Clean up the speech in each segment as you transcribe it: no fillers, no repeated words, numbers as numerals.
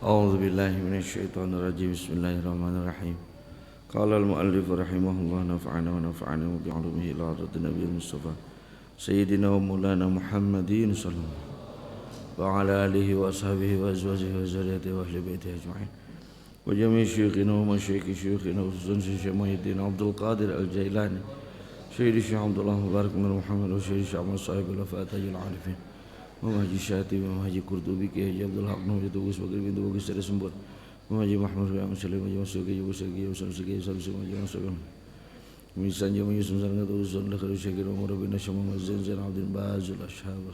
أعوذ بالله من الشيطان الرجيم بسم الله الرحمن الرحيم قال المؤلف رحمه الله نفعنا ونفعنا بعلومه إلى حضرة النبي المصطفى سيدنا ومولانا محمد صلى الله عليه وسلم وعلى آله وأصحابه وأزواجه وذريته وأهل بيته أجمعين وجميع شيوخنا ومشايخ شيوخنا وخصوصا الشيخ محي الدين عبد القادر الجيلاني سيد الشيخ عبد الله مبارك بن محمد وسيد الشيخ عبد صاحب الوفاة تاج العارفين ومهجي الشاتي ومهجي قرطبي كي هجي عبد الحق نوح يتوغس وقر بنت وقس رسمبر ومهجي محمد رياض مسلم ومهجي مسوكي وسكي وسلسكي وسلسكي ومهجي مسوكي وميسان جمعي سمسان نتوغسون لخير الشاكر ومربنا شمام الزين زين عبد الباز الأشهاب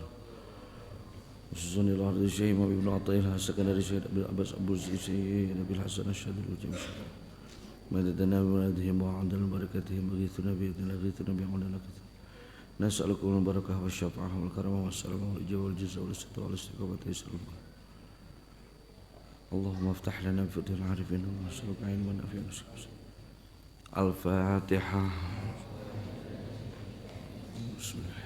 وسوسن إلى أرض الشيخ ما بابن عطيلها سكندري الشيخ أبي العباس أبو الزيسي نبي الحسن الشهد الوجه مددنا بمنادهم وعندنا بركتهم وغيثنا بإذن غيثنا بعملنا كثير نسألكم البركة والشفاعة والكرم والسلام والإجابة والجزاء والاستقامة والاستقامة يسألون اللهم افتح لنا بفتح العارفين ونسألك علما نافعا الفاتحة بسم الله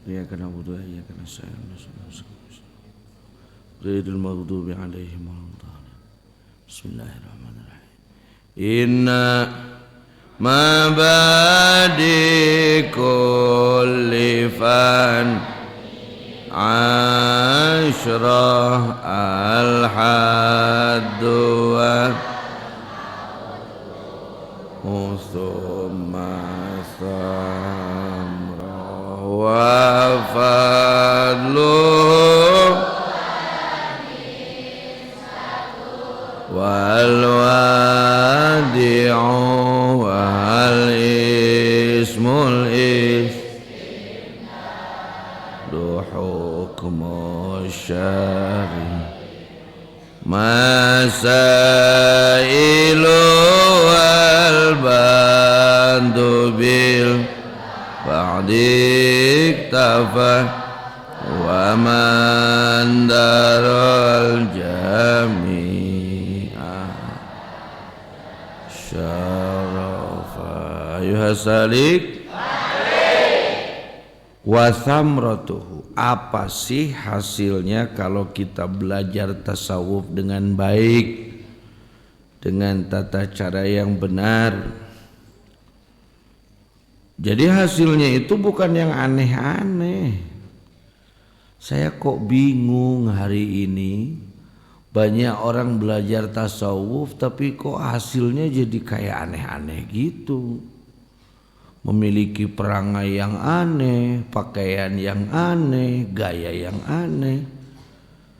إياك نعبد وإياك نستعين غير المغضوب عليهم ولا الضالين بسم الله الرحمن الرحيم مبادئ كل فن عشرة الحد ثم ثمرة وفضله والوادع والاسم حكم الشرع مسائل والبند بالبعد اكتفى ومن دار الجميع syarafa yuhasalik wa thamratuhu. Apa sih hasilnya kalau kita belajar tasawuf dengan baik, dengan tata cara yang benar? Jadi hasilnya itu bukan yang aneh-aneh. Saya kok bingung hari ini banyak orang belajar tasawuf tapi kok hasilnya jadi kayak aneh-aneh gitu. Memiliki perangai yang aneh, pakaian yang aneh, gaya yang aneh.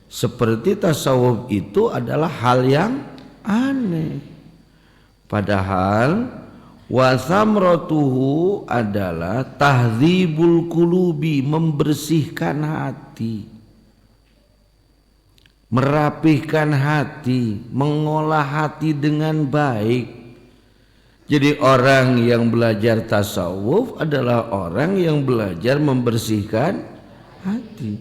Seperti tasawuf itu adalah hal yang aneh. Padahal wasamratuhu adalah tahdzibul qulubi, membersihkan hati, merapihkan hati, mengolah hati dengan baik. Jadi orang yang belajar tasawuf adalah orang yang belajar membersihkan hati.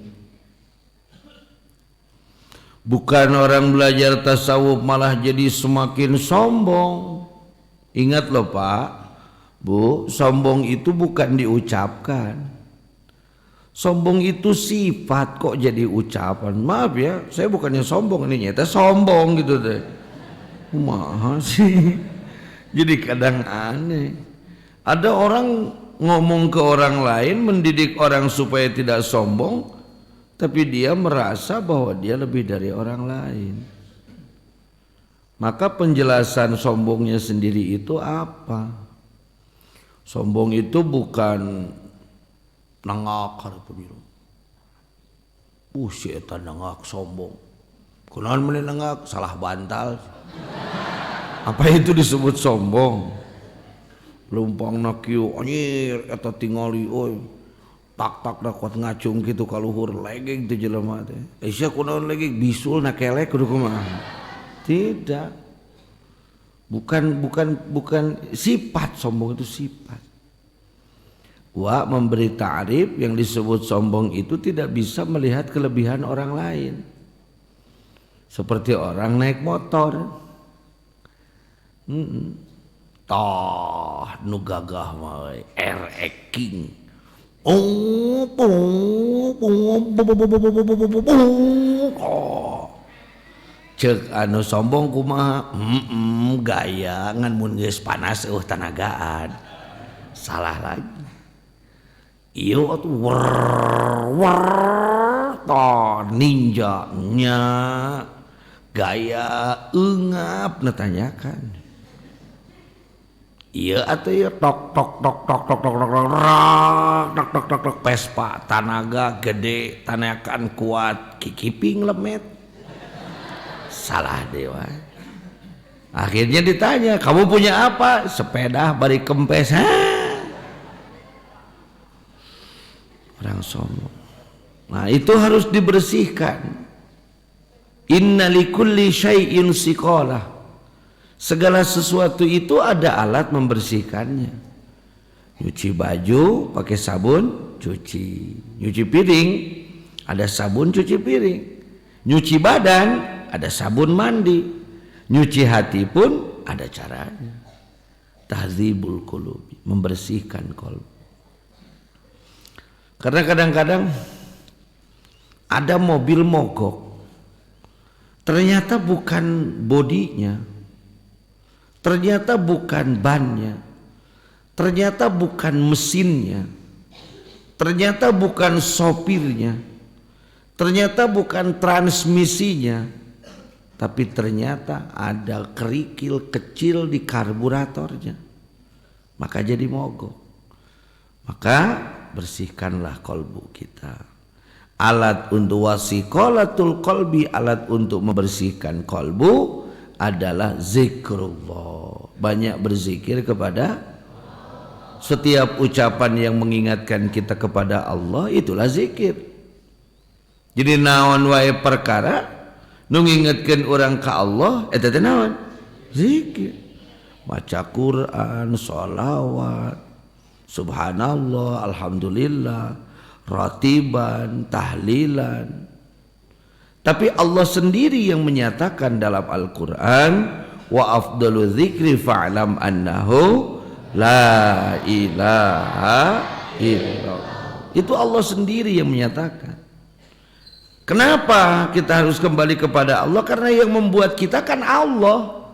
Bukan orang belajar tasawuf malah jadi semakin sombong. Ingat loh Pak, Bu, sombong itu bukan diucapkan. Sombong itu sifat, kok jadi ucapan. Maaf ya, saya bukannya sombong, ini nyata sombong gitu deh. Kumaha sih? Jadi kadang aneh. Ada orang ngomong ke orang lain, mendidik orang supaya tidak sombong, tapi dia merasa bahwa dia lebih dari orang lain. Maka penjelasan sombongnya sendiri itu apa? Sombong itu bukan nengak harap biru. Si eta nengak sombong. Kunaon meuni nengak? Salah bantal. Apa itu disebut sombong? Lumpang nak kieu anjir eta tingali euy. Tak da kuat ngacung kitu ka luhur legeg teh jelema teh. Sia kunaon legeg bisul na kelek kudu kumaha? Tidak. Bukan sifat, sombong itu sifat. Wa memberi ta'rif yang disebut sombong itu tidak bisa melihat kelebihan orang lain. Seperti orang naik motor. Tah nu gagah mah RX King. Oh, Cek anu sombong kumaha gaya ngan mun geus panas tanagaan salah lagi ieu atuh wer ninja nya gaya eungap natanyakan ieu atuh ieu tok Vespa tanaga gede tanakan kuat kikiping lemet salah dewa. Akhirnya ditanya, kamu punya apa? Sepeda bari kempes. Orang sombong. Nah itu harus dibersihkan. Inna likulli syai'in siqalah. Segala sesuatu itu ada alat membersihkannya. Nyuci baju pakai sabun, cuci. Nyuci piring, ada sabun cuci piring. Nyuci badan, ada sabun mandi. Nyuci hati pun ada caranya. Tahdzibul qulubi, membersihkan qalb. Karena kadang-kadang ada mobil mogok. Ternyata bukan bodinya. Ternyata bukan bannya. Ternyata bukan mesinnya. Ternyata bukan sopirnya. Ternyata bukan transmisinya, tapi ternyata ada kerikil kecil di karburatornya, maka jadi mogok. Maka bersihkanlah kolbu kita. Alat untuk wasiqalatul qalbi, alat untuk membersihkan kolbu adalah zikrullah. Banyak berzikir kepada setiap ucapan yang mengingatkan kita kepada Allah, itulah zikir. Jadi naon wae perkara nu ngingetkeun urang ka Allah eta teh naon? Zikir. Maca Quran, sholawat, subhanallah, alhamdulillah, ratiban, tahlilan. Tapi Allah sendiri yang menyatakan dalam Al-Qur'an, wa afdalu dzikri fa'lam annahu la ilaha illallah. Itu Allah sendiri yang menyatakan. Kenapa kita harus kembali kepada Allah? Karena yang membuat kita kan Allah.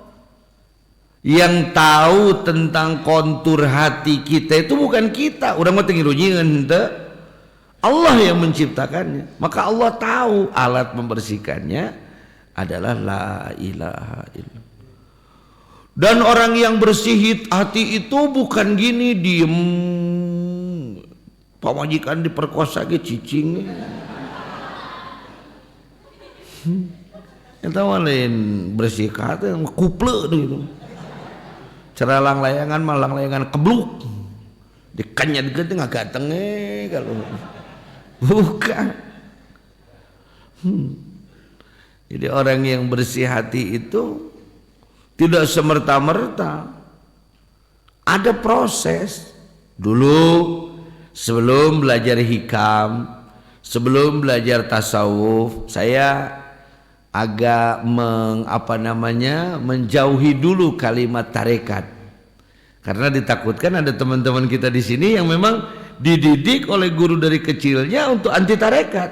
Yang tahu tentang kontur hati kita itu bukan kita. Urang mah teu ngirunyeun henteu. Allah yang menciptakannya. Maka Allah tahu alat membersihkannya adalah la ilaha illallah. Dan orang yang bersih hati itu bukan gini diem. Pamajikan diperkosa ge cicing. Eta mah lain bersih hati kuple gitu. Ceralang layangan malang layangan kebluk. Dikanyadkeun teh ngagateng kalau bukan. Jadi orang yang bersih hati itu tidak semerta-merta. Ada proses. Dulu sebelum belajar hikam, sebelum belajar tasawuf, saya agak menjauhi dulu kalimat tarekat, karena ditakutkan ada teman-teman kita di sini yang memang dididik oleh guru dari kecilnya untuk anti tarekat.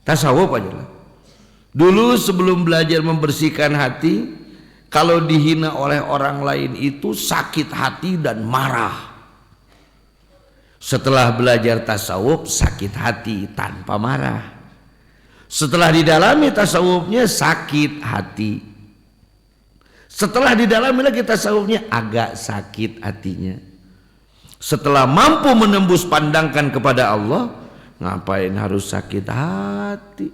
Tasawuf aja lah. Dulu sebelum belajar membersihkan hati, kalau dihina oleh orang lain itu sakit hati dan marah. Setelah belajar tasawuf sakit hati tanpa marah. Setelah didalami tasawufnya sakit hati. Setelah didalami lagi tasawufnya agak sakit hatinya. Setelah mampu menembus pandangkan kepada Allah, ngapain harus sakit hati?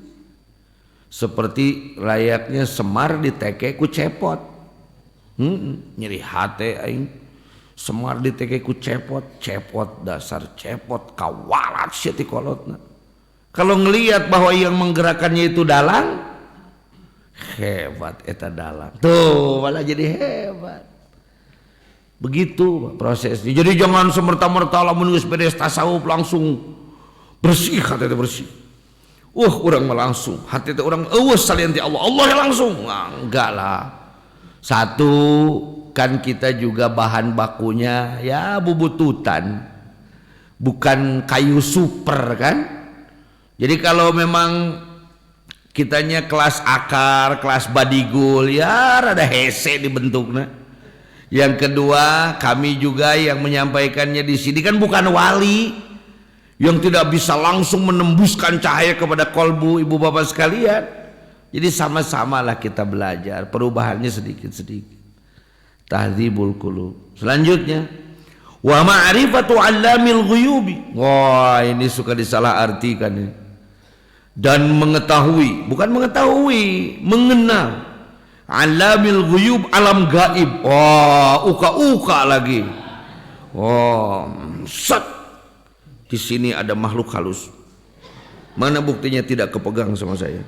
Seperti layaknya Semar diteke ku cepot. Nyeri hati aing. Semar diteke ku cepot, cepot dasar cepot kawalat sia ti kolotna. Kalau ngelihat bahwa yang menggerakkannya itu dalang, hebat eta dalang. Tuh malah jadi hebat. Begitu prosesnya. Jadi jangan semerta-merta lamun geus beres tasawuf langsung bersih, hati teh bersih. Urang mah langsung hati teh urang eueus salian ti Allah. Allah yang langsung. Nah, enggak lah. Satu kan kita juga bahan bakunya ya bubututan. Bukan kayu super kan? Jadi kalau memang Kitanya kelas akar, kelas badigul, ya rada hese dibentuknya. Yang kedua, kami juga yang menyampaikannya di sini kan bukan wali yang tidak bisa langsung menembuskan cahaya kepada kolbu ibu bapak sekalian. Jadi sama-samalah kita belajar, perubahannya sedikit-sedikit. Tahdzibul qulub. Selanjutnya, wa ma'rifatu 'allamil ghuyubi. Wah, ini suka disalahartikan ini. Dan mengetahui, bukan mengetahui, mengenal 'allamil ghuyub, alam gaib. Oh, uka-uka lagi. Oh, set. Di sini ada makhluk halus. Mana buktinya tidak kepegang sama saya?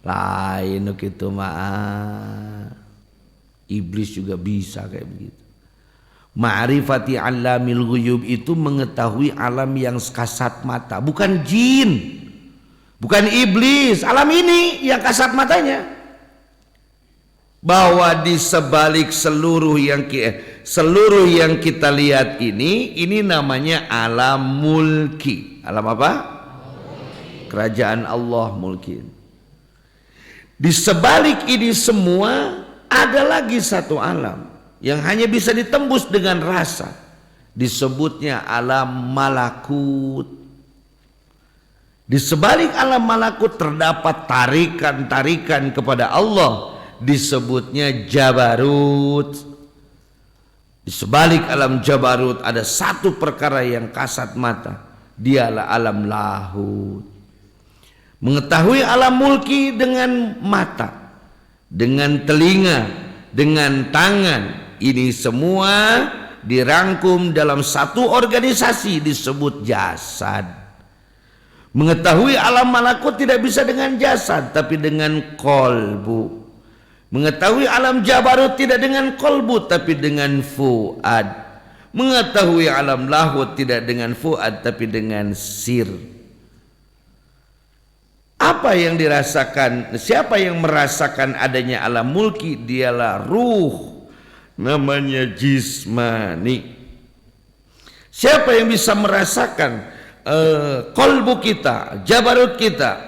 Lain gitu mah. Iblis juga bisa kayak begitu. Ma'rifati 'allamil ghuyub itu mengetahui alam yang kasat mata, bukan jin. Bukan iblis, alam ini yang kasat matanya. Bahwa di sebalik seluruh yang kita lihat ini namanya alam mulki. Alam apa? Kerajaan Allah mulki. Di sebalik ini semua ada lagi satu alam yang hanya bisa ditembus dengan rasa. Disebutnya alam malakut. Di sebalik alam malakut terdapat tarikan-tarikan kepada Allah, disebutnya jabarut. Di sebalik alam jabarut ada satu perkara yang kasat mata, dialah alam lahut. Mengetahui alam mulki dengan mata, dengan telinga, dengan tangan, ini semua dirangkum dalam satu organisasi disebut jasad. Mengetahui alam malakut tidak bisa dengan jasad, tapi dengan kolbu. Mengetahui alam jabarut tidak dengan kolbu, tapi dengan fuad. Mengetahui alam lahut tidak dengan fuad, tapi dengan sir. Apa yang dirasakan? Siapa yang merasakan adanya alam mulki? Dialah ruh, namanya jismani. Siapa yang bisa merasakan kolbu kita, jabarut kita,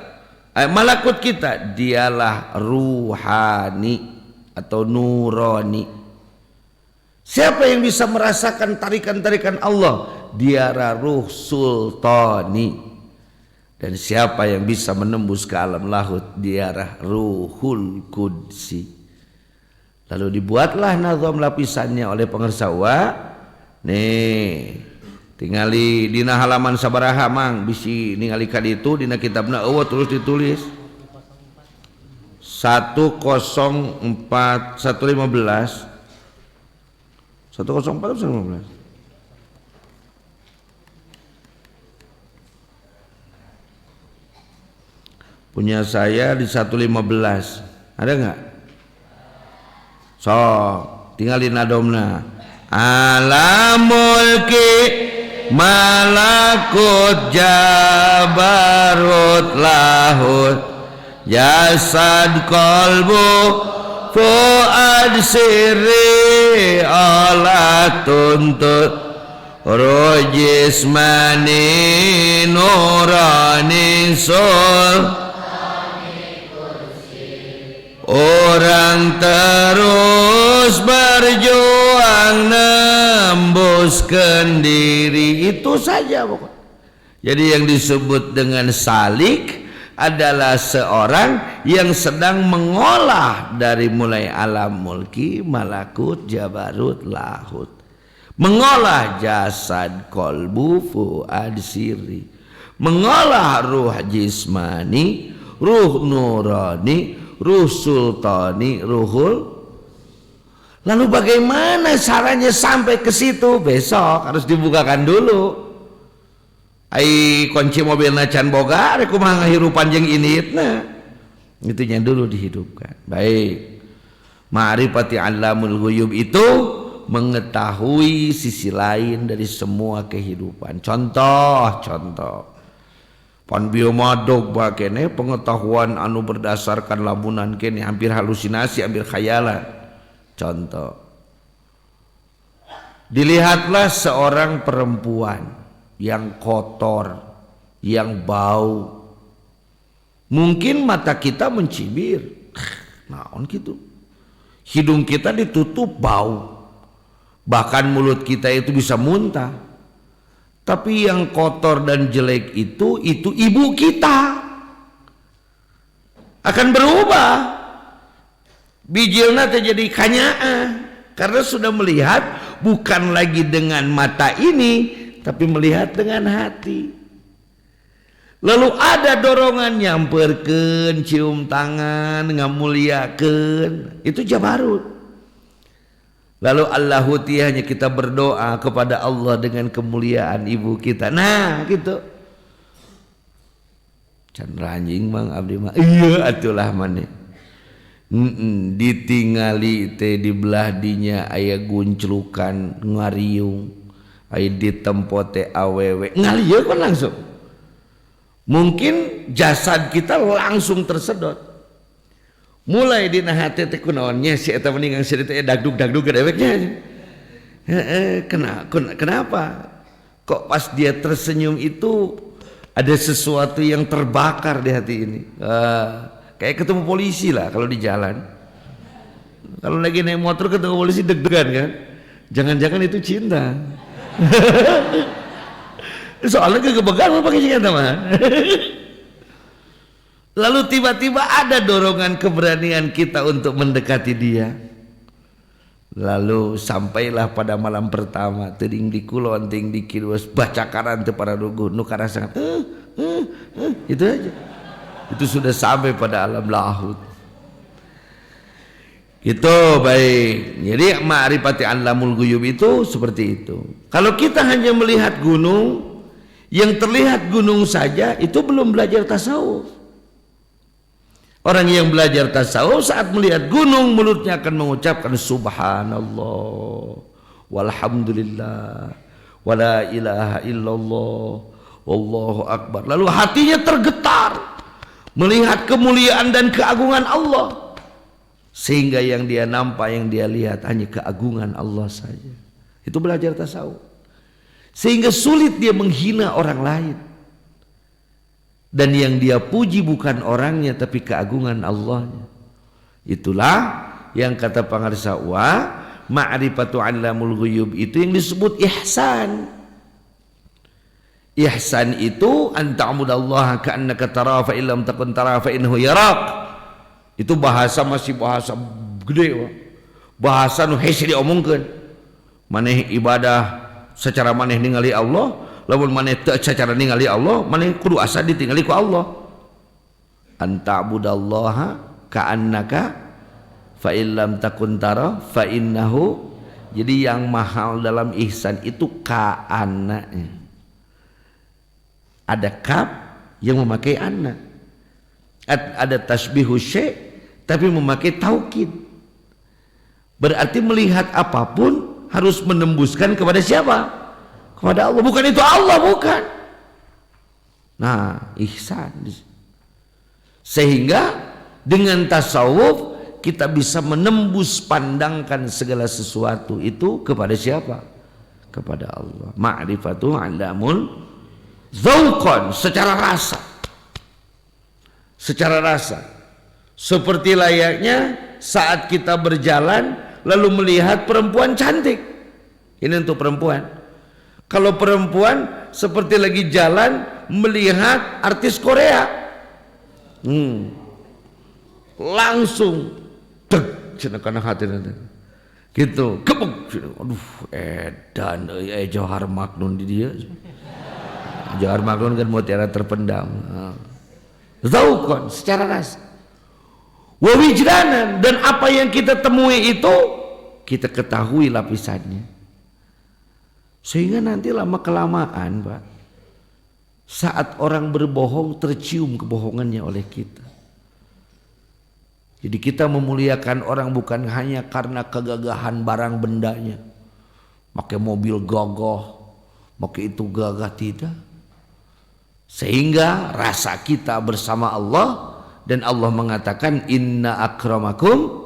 malakut kita? Dialah ruhani atau nurani. Siapa yang bisa merasakan tarikan-tarikan Allah? Dialah ruh sultani. Dan siapa yang bisa menembus ke alam lahut? Dialah ruhul qudsi. Lalu dibuatlah nazam lapisannya oleh pengersawa. Nih, tingali dina halaman sabaraha mang bisi ningali ka ditu dina kitabna eueuh terus ditulis 104 115 104 atau 115 punya saya di 115 ada nggak? So tinggal di nadomna alam mulki malakut jabarut lahut jasad kolbu fuad sirri olah tuntut ruh jismani nurani sul. Orang terus berjuang nembuskan diri, itu saja pokoknya. Jadi yang disebut dengan salik adalah seorang yang sedang mengolah dari mulai alam mulki, malakut, jabarut, lahut. Mengolah jasad, kolbu, fuad, siri. Mengolah ruh jismani, ruh nurani, ruh sultani, ruhul. Lalu bagaimana caranya sampai ke situ? Besok harus dibukakan dulu. Ai kunci mobilna can boga, rek kumaha ngahirupan jeung initna. Itunya dulu dihidupkan. Baik. Ma'rifati 'allamul ghuyub itu mengetahui sisi lain dari semua kehidupan. Contoh. Pan biomadog bakene pengetahuan anu berdasarkan lamunan kene hampir halusinasi, hampir khayalan. Contoh. Dilihatlah seorang perempuan yang kotor, yang bau, Mungkin mata kita mencibir, naon gitu. Hidung kita ditutup bau. Bahkan mulut kita itu bisa muntah. Tapi yang kotor dan jelek itu ibu kita. Akan berubah. Bijilna teh jadi kanyaa. Karena sudah melihat bukan lagi dengan mata ini, tapi melihat dengan hati. Lalu ada dorongan nyamperkeun, cium tangan, ngamuliakeun, itu jabarut. Lalu Allahu hanya kita berdoa kepada Allah dengan kemuliaan ibu kita. Nah, gitu. Can ranjing Mang abdi mah. Iya atulah maneh. Ditingali teh di belah dinya aya gunclukan ngariung, aya ditempo teh awewe. Ngalieun langsung. Mungkin jasad kita langsung tersedot. Mulai dina hati teh kunaonnya si eta mendingan si teh dagdug-dagdug ke deweknya. Kenapa? Kok pas dia tersenyum itu ada sesuatu yang terbakar di hati ini. Kayak ketemu polisi lah kalau di jalan. Kalau lagi naik motor ketemu polisi deg-degan kan. Jangan-jangan itu cinta. Soalnya kegebegan pakai cinta mah. Lalu tiba-tiba ada dorongan keberanian kita untuk mendekati dia. Lalu sampailah pada malam pertama teuing di kulon ting di kieu baca karan teu para dugu nu karasangan itu aja. Itu sudah sampai pada alam lahut. Itu baik. Jadi ma'rifati alamul ghuyub itu seperti itu. Kalau kita hanya melihat gunung, yang terlihat gunung saja itu belum belajar tasawuf. Orang yang belajar tasawuf saat melihat gunung mulutnya akan mengucapkan subhanallah walhamdulillah wala ilaha illallah wallahu akbar. Lalu hatinya tergetar melihat kemuliaan dan keagungan Allah, sehingga yang dia nampak, yang dia lihat hanya keagungan Allah saja. Itu belajar tasawuf. Sehingga sulit dia menghina orang lain. Dan yang dia puji bukan orangnya tapi keagungan Allahnya. Itulah yang kata pangarsa ma'rifatu alamul ghuyub itu yang disebut ihsan. Ihsan itu anta'budallaha ka'annaka tarahu fa illam takun tarahu fa innahu yarak. Itu bahasa masih bahasa gede. Bahasa nu hese diomongkeun. Maneh ibadah secara maneh ningali Allah, lamun maneh teu secara ningali Allah, maneh kudu asa ditingali ku Allah. Anta'budallaha ka'annaka fa illam takun tarahu fa innahu. Jadi yang mahal dalam ihsan itu ka'annanya. Ada kaf yang memakai anna. Ada tasbihu syai' tapi memakai taukid. Berarti melihat apapun harus menembuskan kepada siapa? Kepada Allah. Bukan itu Allah, bukan. Nah, ihsan. Sehingga dengan tasawuf kita bisa menembus pandangkan segala sesuatu itu kepada siapa? Kepada Allah. Ma'rifatu alamul zauqan, secara rasa. Secara rasa. Seperti layaknya saat kita berjalan lalu melihat perempuan cantik. Ini untuk perempuan. Kalau perempuan seperti lagi jalan melihat artis Korea. Langsung deg cenah kana hati nanti. Gitu, gebuk. Aduh, edan euy Johar Maknun di dia. Johar Maknun kan mutiara terpendam. Zauqan, secara rasa. Wa wijdanan, dan apa yang kita temui itu kita ketahui lapisannya. Sehingga nanti lama kelamaan, Pak, saat orang berbohong tercium kebohongannya oleh kita. Jadi kita memuliakan orang bukan hanya karena kegagahan barang bendanya. Pakai mobil gagah, pakai itu gagah, tidak. Sehingga rasa kita bersama Allah, dan Allah mengatakan inna akramakum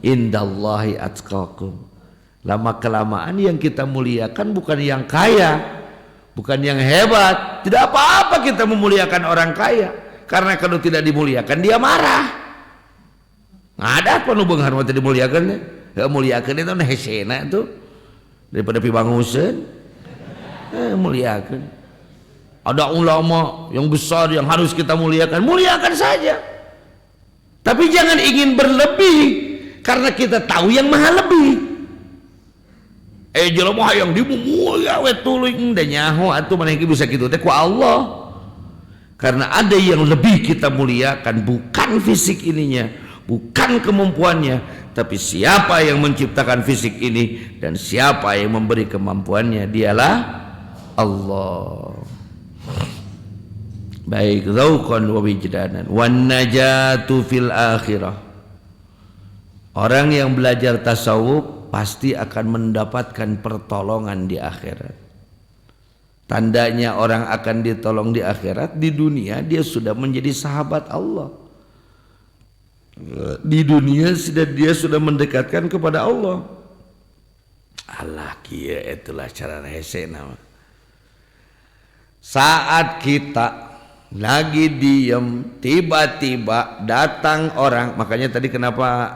indallahi atqakum. Lama kelamaan yang kita muliakan bukan yang kaya, bukan yang hebat. Tidak apa-apa kita memuliakan orang kaya. Karena kalau tidak dimuliakan dia marah. Ada apa nu beunghar mah teu dimuliakeun? Heuh muliakeun itu nah hesena tuh. Daripada pibanguseun. Muliakeun. Ada ulama yang besar yang harus kita muliakan, muliakan saja. Tapi jangan ingin berlebih karena kita tahu yang maha lebih. Jelema hayang dimulia we tuluy da nyaho atuh maneh bisa kitu teh ku Allah. Karena ada yang lebih kita muliakan, bukan fisik ininya, bukan kemampuannya, tapi siapa yang menciptakan fisik ini dan siapa yang memberi kemampuannya, dialah Allah. Baik, dzauqan wa wijdanan wan najatu fil akhirah. Orang yang belajar tasawuf pasti akan mendapatkan pertolongan di akhirat. Tandanya orang akan ditolong di akhirat, di dunia dia sudah menjadi sahabat Allah. Di dunia dia sudah mendekatkan kepada Allah. Allah kieu itulah cara hesena. Saat kita lagi diem, tiba-tiba datang orang. Makanya tadi kenapa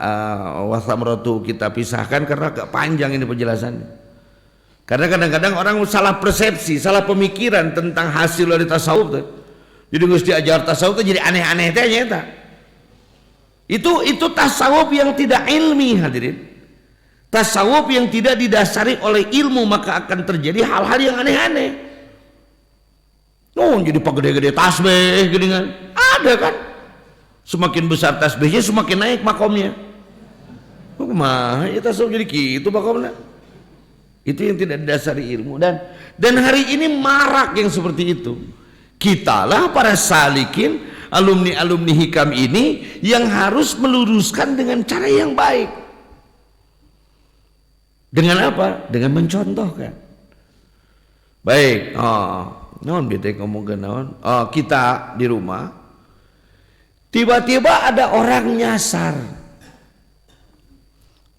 wasamrotu kita pisahkan, karena agak panjang ini penjelasannya. Karena kadang-kadang orang salah persepsi, salah pemikiran tentang hasil dari tasawuf. Jadi geus diajar tasawuf itu jadi aneh-aneh teh nya. Itu tasawuf yang tidak ilmi, hadirin. Tasawuf yang tidak didasari oleh ilmu, maka akan terjadi hal-hal yang aneh-aneh. Jadi pagede-gede tasbih gini kan. Ada kan? Semakin besar tasbihnya semakin naik makomnya. Kumaha ya tasawuf jadi kitu makomna. Itu yang tidak didasari ilmu, dan hari ini marak yang seperti itu. Kitalah para salikin, alumni hikam ini yang harus meluruskan dengan cara yang baik. Dengan apa? Dengan mencontohkan. Baik, naon bete ngomongkeun naon? Kita di rumah tiba-tiba ada orang nyasar.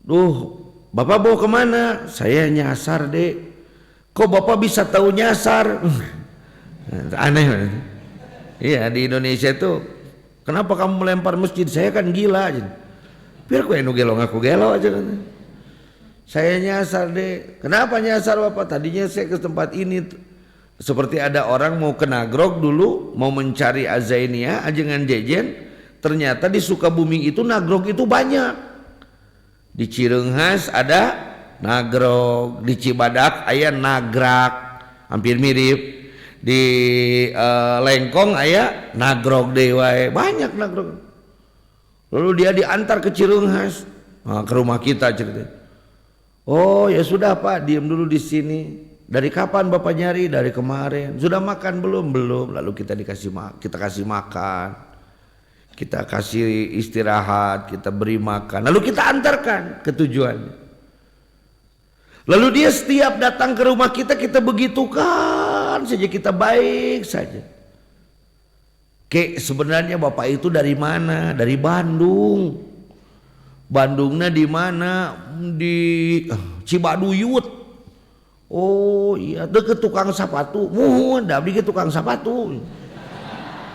Duh, Bapak bawa kemana? Saya nyasar, Dek. Kok Bapak bisa tahu nyasar? Aneh. Iya, di Indonesia itu kenapa kamu melempar masjid? Saya kan gila aja. Biar gue nu gelo ngaku gelo aja kan. Saya nyasar, Dek. Kenapa nyasar Bapak? Tadinya saya ke tempat ini. Seperti ada orang mau ke Nagrog dulu, mau mencari Azainia, ajengan jejen. Ternyata di Sukabumi itu Nagrog itu banyak. Di Cireunghas ada Nagrog, di Cibadak aya Nagrak, hampir mirip. Di Lengkong aya Nagrog deui, banyak Nagrog. Lalu dia diantar ke Cireunghas, ke rumah kita cerita. Oh ya sudah Pak, diam dulu di sini. Dari kapan Bapak nyari? Dari kemarin. Sudah makan belum? Belum. Lalu kita kasih makan. Kita kasih istirahat, kita beri makan, lalu kita antarkan ke tujuannya. Lalu dia setiap datang ke rumah kita begitukan saja, kita baik saja. Sebenarnya Bapak itu dari mana? Dari Bandung. Bandungnya di mana? Di Cibaduyut. Oh iya, deket tukang sepatu. Muhun, dah bikin tukang sepatu.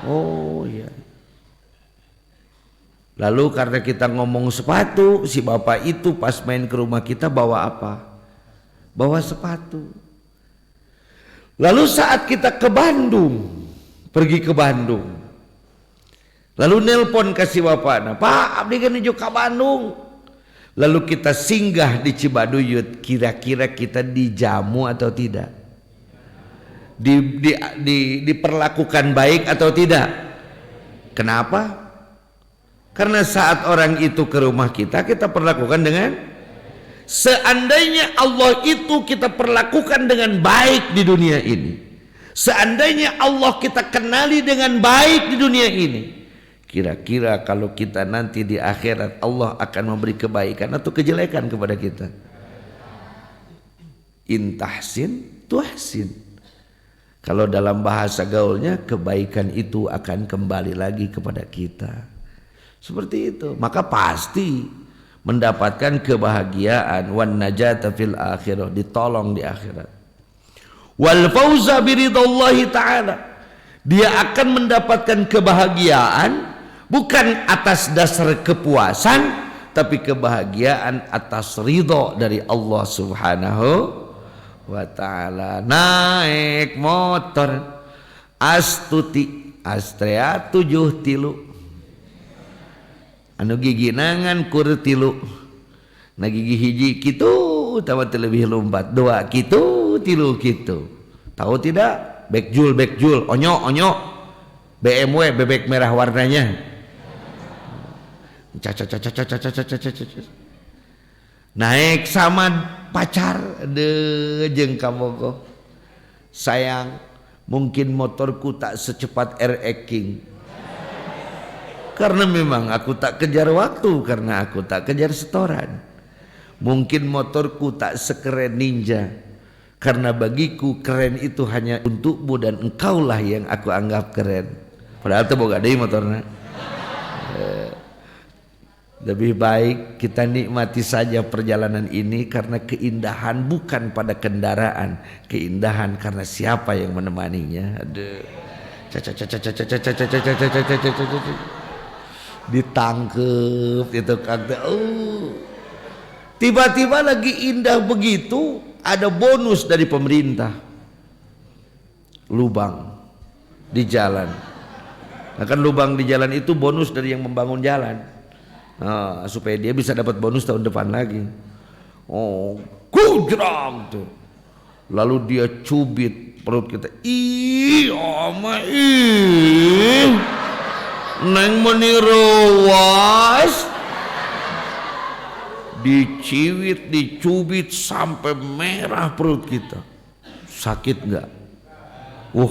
Oh iya. Lalu karena kita ngomong sepatu, si bapak itu pas main ke rumah kita bawa apa? Bawa sepatu. Lalu saat kita ke Bandung, pergi ke Bandung, lalu nelpon kasih bapak, nah Pak abdi menuju ke Bandung. Lalu kita singgah di Cibaduyut, kira-kira kita dijamu atau tidak? Diperlakukan baik atau tidak? Kenapa? Karena saat orang itu ke rumah kita perlakukan dengan, seandainya Allah itu kita perlakukan dengan baik di dunia ini, seandainya Allah kita kenali dengan baik di dunia ini, kira-kira kalau kita nanti di akhirat Allah akan memberi kebaikan atau kejelekan kepada kita? Intahsin tuhsin. Kalau dalam bahasa gaulnya, kebaikan itu akan kembali lagi kepada kita. Seperti itu, maka pasti mendapatkan kebahagiaan, wan najata fil akhirah, ditolong di akhirat. Wal fauza biridallahi ta'ala, Dia akan mendapatkan kebahagiaan bukan atas dasar kepuasan, tapi kebahagiaan atas ridho dari Allah Subhanahu wa ta'ala. Naik motor Astuti Astrea 73 anu gigi nangan kur 3 na gigi hiji kitu tawa lebih lompat 2 kitu 3 kitu. Tahu tidak? Bekjul onyo BMW bebek merah warnanya. Naik sama pacar jeung kabogoh. Sayang, mungkin motorku tak secepat RX King. Karena memang aku tak kejar waktu, karena aku tak kejar setoran. Mungkin motorku tak sekeren Ninja, karena bagiku keren itu hanya untukmu dan engkaulah yang aku anggap keren. Padahal itu boga deui motornya. Lebih baik kita nikmati saja perjalanan ini karena keindahan bukan pada kendaraan, keindahan karena siapa yang menemaninya. Aduh. Ditangkep itu kata. Tiba-tiba lagi indah begitu, ada bonus dari pemerintah. Lubang di jalan. Nah, kan lubang di jalan itu bonus dari yang membangun jalan. Nah, supaya dia bisa dapat bonus tahun depan lagi. Oh, kujram tuh. Lalu dia cubit perut kita. Ih, oma ih. Neng meniruas. Diciwit, dicubit sampai merah perut kita. Sakit enggak?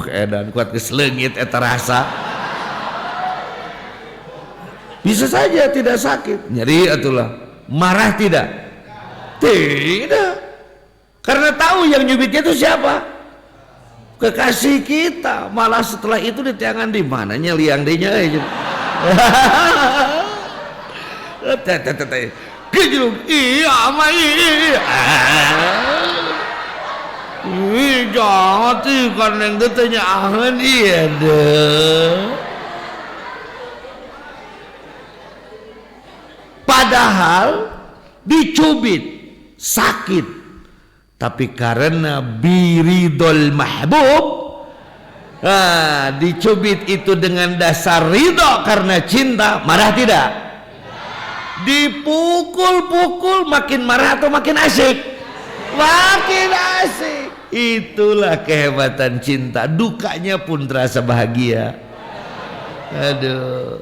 Edan kuat keselengit eta rasa. Bisa saja tidak sakit, nyeri atulah. Marah tidak? Tidak. Karena tahu yang nyubitnya itu siapa? Kekasih kita. Malah setelah itu ditiangan di mananya liang dinya aja. Gejluk, iya ama iya. Jangan tuh karena yang tanya ahan iya deh. Padahal dicubit sakit, tapi karena biridul mahbub, dicubit itu dengan dasar ridho karena cinta, marah tidak? Dipukul-pukul makin marah atau makin asik? Makin asik. Itulah kehebatan cinta, dukanya pun terasa bahagia. Aduh.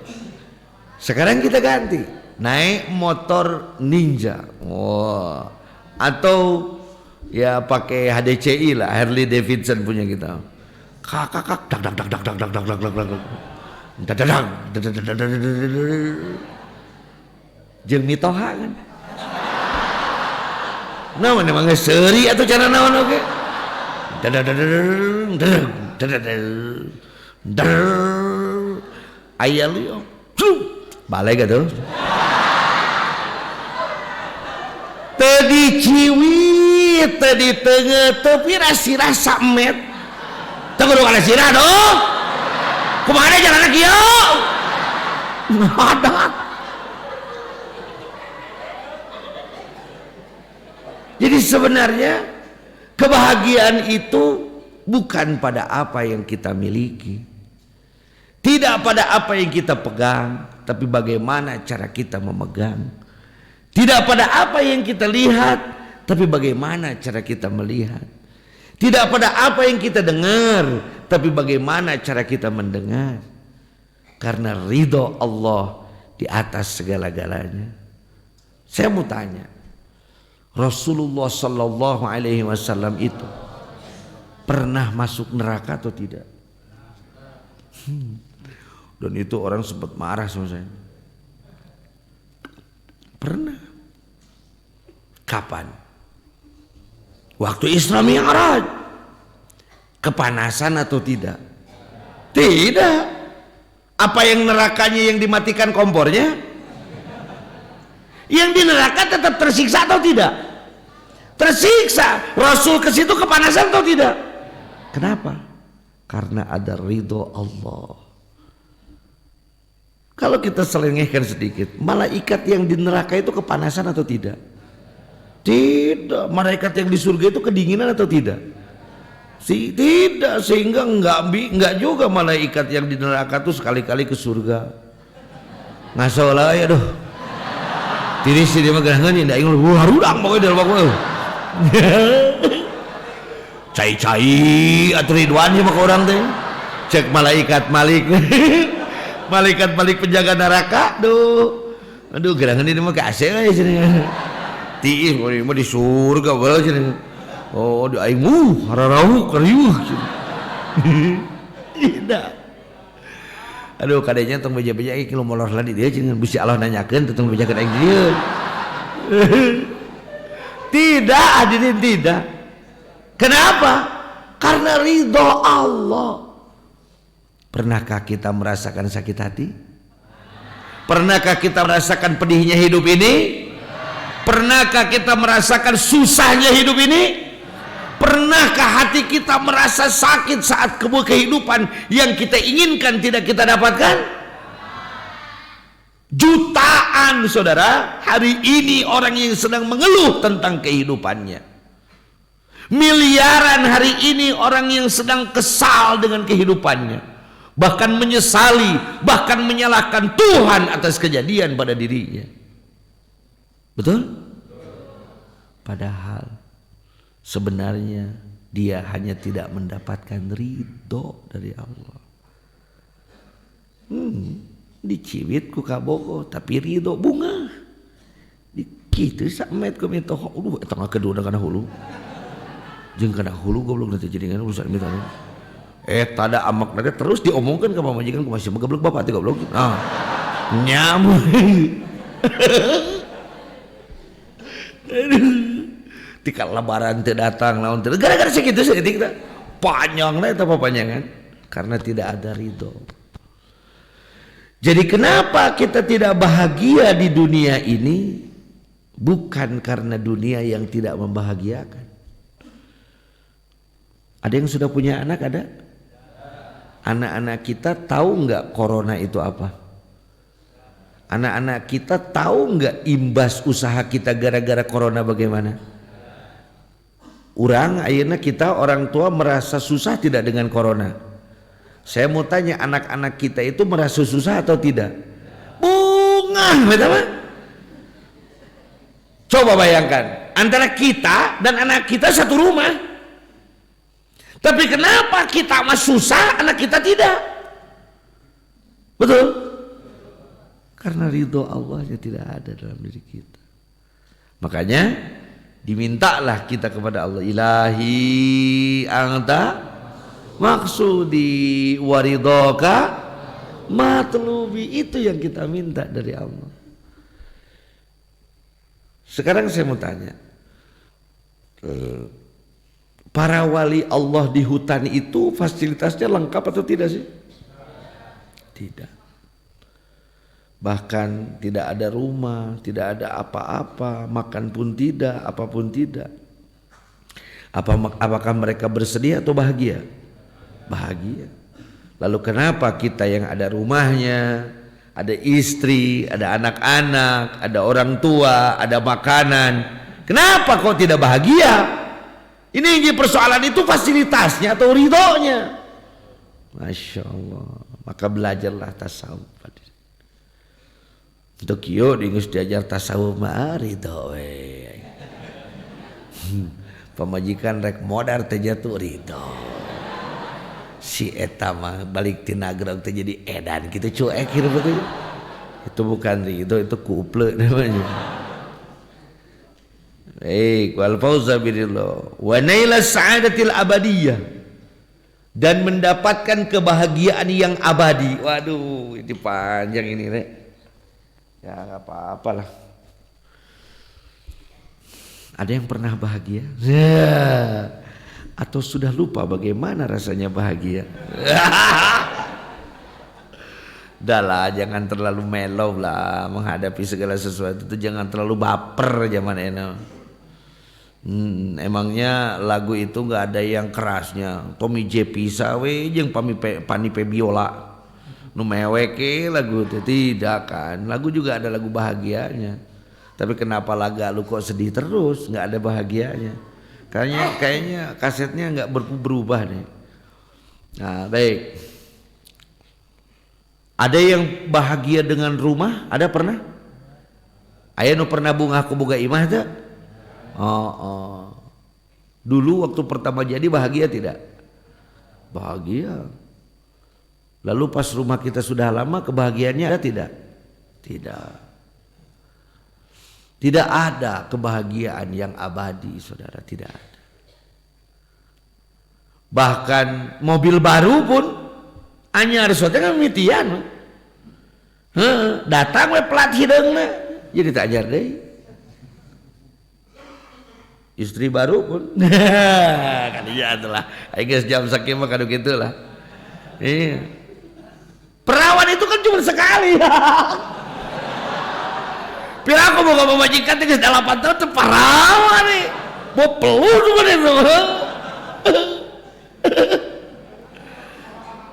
Sekarang kita ganti. Naik motor Ninja, atau ya pakai HDCI lah, Harley Davidson punya kita. Kakak, jeung mitoha kan. Naon emang seuri atuh cara naon oge. Aya lieu. Balik atuh. Tadi ciwit, tadi tengah, tapi rasirah samet. Tunggu dulu ada sirah dong. Kemana jalan lagi yo? Ada. Jadi sebenarnya kebahagiaan itu bukan pada apa yang kita miliki, tidak pada apa yang kita pegang, tapi bagaimana cara kita memegang. Tidak pada apa yang kita lihat, tapi bagaimana cara kita melihat. Tidak pada apa yang kita dengar, tapi bagaimana cara kita mendengar. Karena ridho Allah di atas segala-galanya. Saya mau tanya, Rasulullah Sallallahu Alaihi Wasallam itu pernah masuk neraka atau tidak? Dan itu orang sempat marah sama saya. Pernah. Kapan? Waktu Isra Mi'raj. Kepanasan atau tidak? Tidak. Apa yang nerakanya yang dimatikan kompornya? Yang di neraka tetap tersiksa atau tidak? Tersiksa. Rasul ke situ kepanasan atau tidak? Kenapa? Karena ada ridho Allah. Kalau kita selengehkan sedikit, malaikat yang di neraka itu kepanasan atau tidak? Tidak. Malaikat yang di surga itu kedinginan atau tidak? Tidak. Sehingga enggak juga malaikat yang di neraka itu sekali-kali ke surga. Ngaso lah ya doh. Tiris dia mah gerangan ya, ingat harudang pokoknya dalam aku. Cai-cai atau Ridwan ya maka orang teh. Cek malaikat Malik. Malaikat Malik penjaga neraka. Aduh gerangan ini mah kasih lah ya sini. Tiis mah di surga bae sini. Oh di aing hararau kariuh. Tidak. Aduh kadenya tong beja-beja iki lu molor lah di dia jeung Gusti Allah nanyakeun tong bejakeun aing dieu. Tidak, hadirin tidak. Kenapa? Karena ridho Allah. Pernahkah kita merasakan sakit hati? Pernahkah kita merasakan pedihnya hidup ini? Pernahkah kita merasakan susahnya hidup ini? Pernahkah hati kita merasa sakit saat kehidupan yang kita inginkan tidak kita dapatkan? Jutaan saudara hari ini orang yang sedang mengeluh tentang kehidupannya. Miliaran hari ini orang yang sedang kesal dengan kehidupannya, bahkan menyesali, bahkan menyalahkan Tuhan atas kejadian pada dirinya. Betul? Padahal sebenarnya dia hanya tidak mendapatkan ridho dari Allah. Diciwit ku kabogo tapi ridho bunga. Dikitu samet ku mito hulu eta ngakeduna kana hulu. Jeung kana hulu goblok nanti jadingan urusan mito. Tada amak nade terus diomongkeun ka pamajikan ku masih goblok bapak teh goblok. Nah. Nyamuk. Tika lebaran teu datang naon teu gara-gara sakitu saeutik teh panjang eta papanjangan karena tidak ada ridho. Jadi kenapa kita tidak bahagia di dunia ini? Bukan karena dunia yang tidak membahagiakan. Ada yang sudah punya anak ada? Anak-anak kita tahu enggak corona itu apa? Anak-anak kita tahu enggak imbas usaha kita gara-gara corona bagaimana? Urang ayeuna kita orang tua merasa susah tidak dengan corona? Saya mau tanya anak-anak kita itu merasa susah atau tidak? Bunga, betul? Coba bayangkan antara kita dan anak kita satu rumah. Tapi kenapa kita mah susah, anak kita tidak? Betul? Karena ridho Allah yang tidak ada dalam diri kita. Makanya dimintalah kita kepada Allah, ilahi anta maksudi waridhoka matlubi. Itu yang kita minta dari Allah. Sekarang saya mau tanya, para wali Allah di hutan itu fasilitasnya lengkap atau tidak sih? Tidak. Bahkan tidak ada rumah, tidak ada apa-apa, makan pun tidak, apapun tidak. Apakah mereka bersedih atau bahagia? Bahagia. Lalu kenapa kita yang ada rumahnya, ada istri, ada anak-anak, ada orang tua, ada makanan, kenapa kok tidak bahagia? Ini persoalan itu fasilitasnya atau ridhonya? Masya Allah. Maka belajarlah tasawuf. Untuk kieu digeus diajar tasawuf mah ridho we. Pamajikan rek modar teh jatuh ridho. Si eta mah balik ti nagrog teh jadi edan kitu cuek kieu betul. Itu bukan ridho, itu kuple namanya. Wal fauza birillah wa naila sa'adatil abadiyah, dan mendapatkan kebahagiaan yang abadi. Waduh, ini panjang ini rek. Ya nggak apa-apalah. Ada yang pernah bahagia? Ya. Atau sudah lupa bagaimana rasanya bahagia? Dahlah, jangan terlalu mellow lah menghadapi segala sesuatu itu. Jangan terlalu baper zaman ini. Emangnya lagu itu nggak ada yang kerasnya. Tommy J Pisawe jeung Panipe Biola nu meweke lagu itu tidak kan. Lagu juga ada lagu bahagianya. Tapi kenapa laga lu kok sedih terus? Nggak ada bahagianya. Kayaknya kasetnya nggak berubah nih. Nah baik. Ada yang bahagia dengan rumah? Ada pernah? Aya nu pernah bunga aku boga imah teh? Oh. Dulu waktu pertama jadi bahagia tidak? Bahagia. Lalu pas rumah kita sudah lama kebahagiaannya ada tidak? Tidak. Tidak ada kebahagiaan yang abadi, saudara, tidak ada. Bahkan mobil baru pun anyar saudara kan mitian. Datang we plat hideungna jadi tak ajar deui. Istri baru pun kan iya adalah I guess jam sakieu mah kadu gitulah. Iya. Perawan itu kan cuma sekali. Pira aku mau pemajikan teh geus 8 tahun teu perawan nih. Mau pelur cuma itu.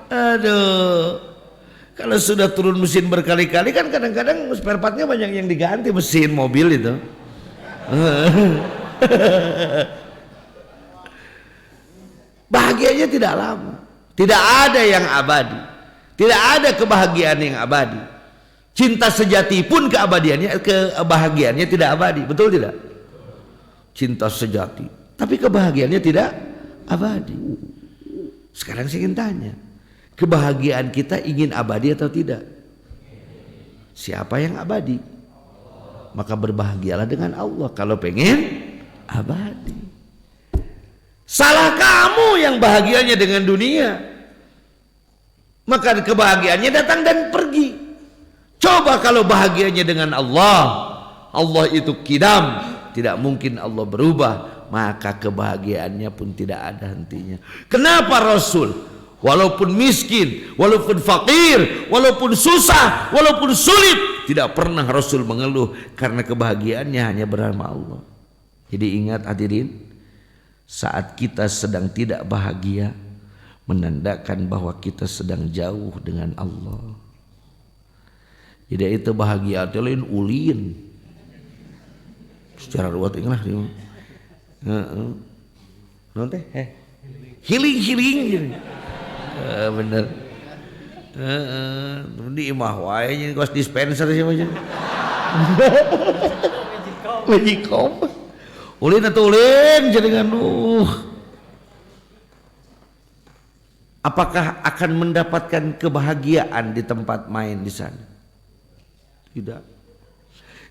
Aduh. Kalau sudah turun mesin berkali-kali kan kadang-kadang spare partnya banyak yang diganti mesin mobil itu. Bahagianya tidak lama. Tidak ada yang abadi. Tidak ada kebahagiaan yang abadi. Cinta sejati pun kebahagiaannya tidak abadi. Betul tidak? Cinta sejati, tapi kebahagiaannya tidak abadi. Sekarang saya ingin tanya, kebahagiaan kita ingin abadi atau tidak? Siapa yang abadi? Maka berbahagialah dengan Allah kalau pengen abadi. Salah kamu yang bahagianya dengan dunia, maka kebahagiaannya datang dan pergi. Coba kalau bahagianya dengan Allah, Allah itu kidam, tidak mungkin Allah berubah, maka kebahagiaannya pun tidak ada hentinya. Kenapa Rasul walaupun miskin, walaupun fakir, walaupun susah, walaupun sulit, tidak pernah Rasul mengeluh karena kebahagiaannya hanya bersama Allah. Jadi ingat hadirin, saat kita sedang tidak bahagia menandakan bahwa kita sedang jauh dengan Allah. Jadi itu bahagia teh lain ulin. Secara ruwet inglah dia. Heeh. Naon teh? Healing gitu. Bener. Di imah wae nya kos dispenser sih mah. Magicom. Ulin atuh ulin jaringan Apakah akan mendapatkan kebahagiaan di tempat main di sana? Tidak.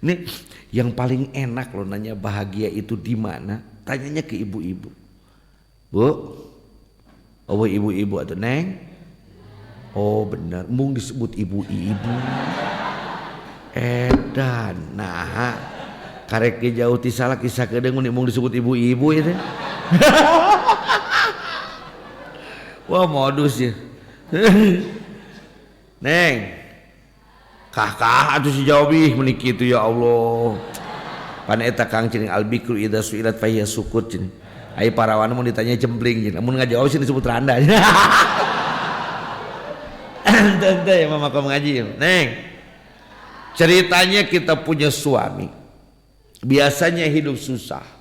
Ini yang paling enak loh nanya bahagia itu di mana? Tanyanya ke ibu-ibu. Bu, oh ibu-ibu atau Neng? Oh benar, mung disebut ibu-ibu. Edan, nah, karek jauh ti salah kisah kedeung mung disebut ibu-ibu itu. Wah modus ya. Neng. Kah atuh si jawabih meuni kitu ya Allah. Pan eta Kang cing albikru idza suilat fa hiya sukut cing. Ai parawan mun ditanya jembling cing. Mun ngajawab sih disebut randa. Tante ya mama kau mengaji. Neng. Ceritanya kita punya suami. Biasanya hidup susah.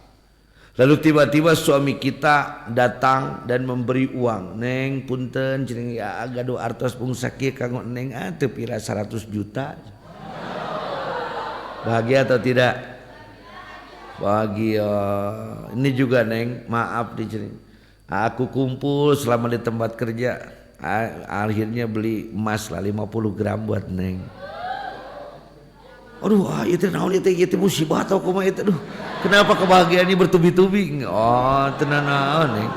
Lalu tiba-tiba suami kita datang dan memberi uang. Neng punten cing ya gaduh artos pung sakieu kanggo neng teu pira 100 juta. Bahagia atau tidak? Bahagia. Ini juga neng, maaf dicering. Aku kumpul selama di tempat kerja. Akhirnya beli emas lah 50 gram buat neng. Aduh, itu naon itu musibah atau kumaha itu? Aduh, kenapa kebahagiaan ini bertubi-tubi? Oh, tenan naon neng.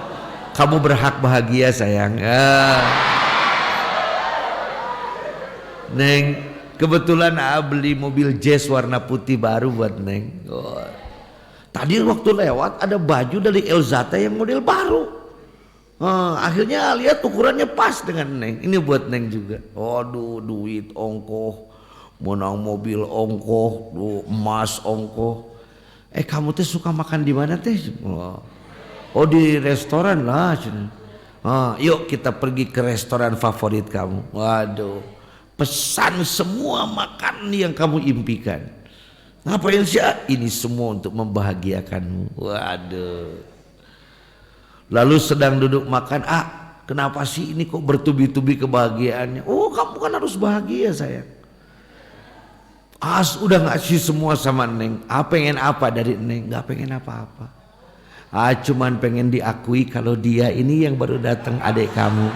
Kamu berhak bahagia sayang. Neng, kebetulan beli mobil Jazz warna putih baru buat neng. Oh. Tadi waktu lewat ada baju dari Elzata yang model baru. Akhirnya lihat ukurannya pas dengan neng. Ini buat neng juga. Waduh, duit ongkoh. Menang mobil ongkoh, emas ongkoh. Kamu teh suka makan di mana teh? Oh di restoran lah. Yuk kita pergi ke restoran favorit kamu. Waduh, pesan semua makan yang kamu impikan. Ngapain sih? Ini semua untuk membahagiakanmu. Waduh. Lalu sedang duduk makan, kenapa sih ini kok bertubi-tubi kebahagiaannya? Oh kamu kan harus bahagia sayang. Udah ngasih semua sama Neng. Pengen apa dari Neng? Gak pengen apa-apa. Cuman pengen diakui kalau dia ini yang baru datang adik kamu.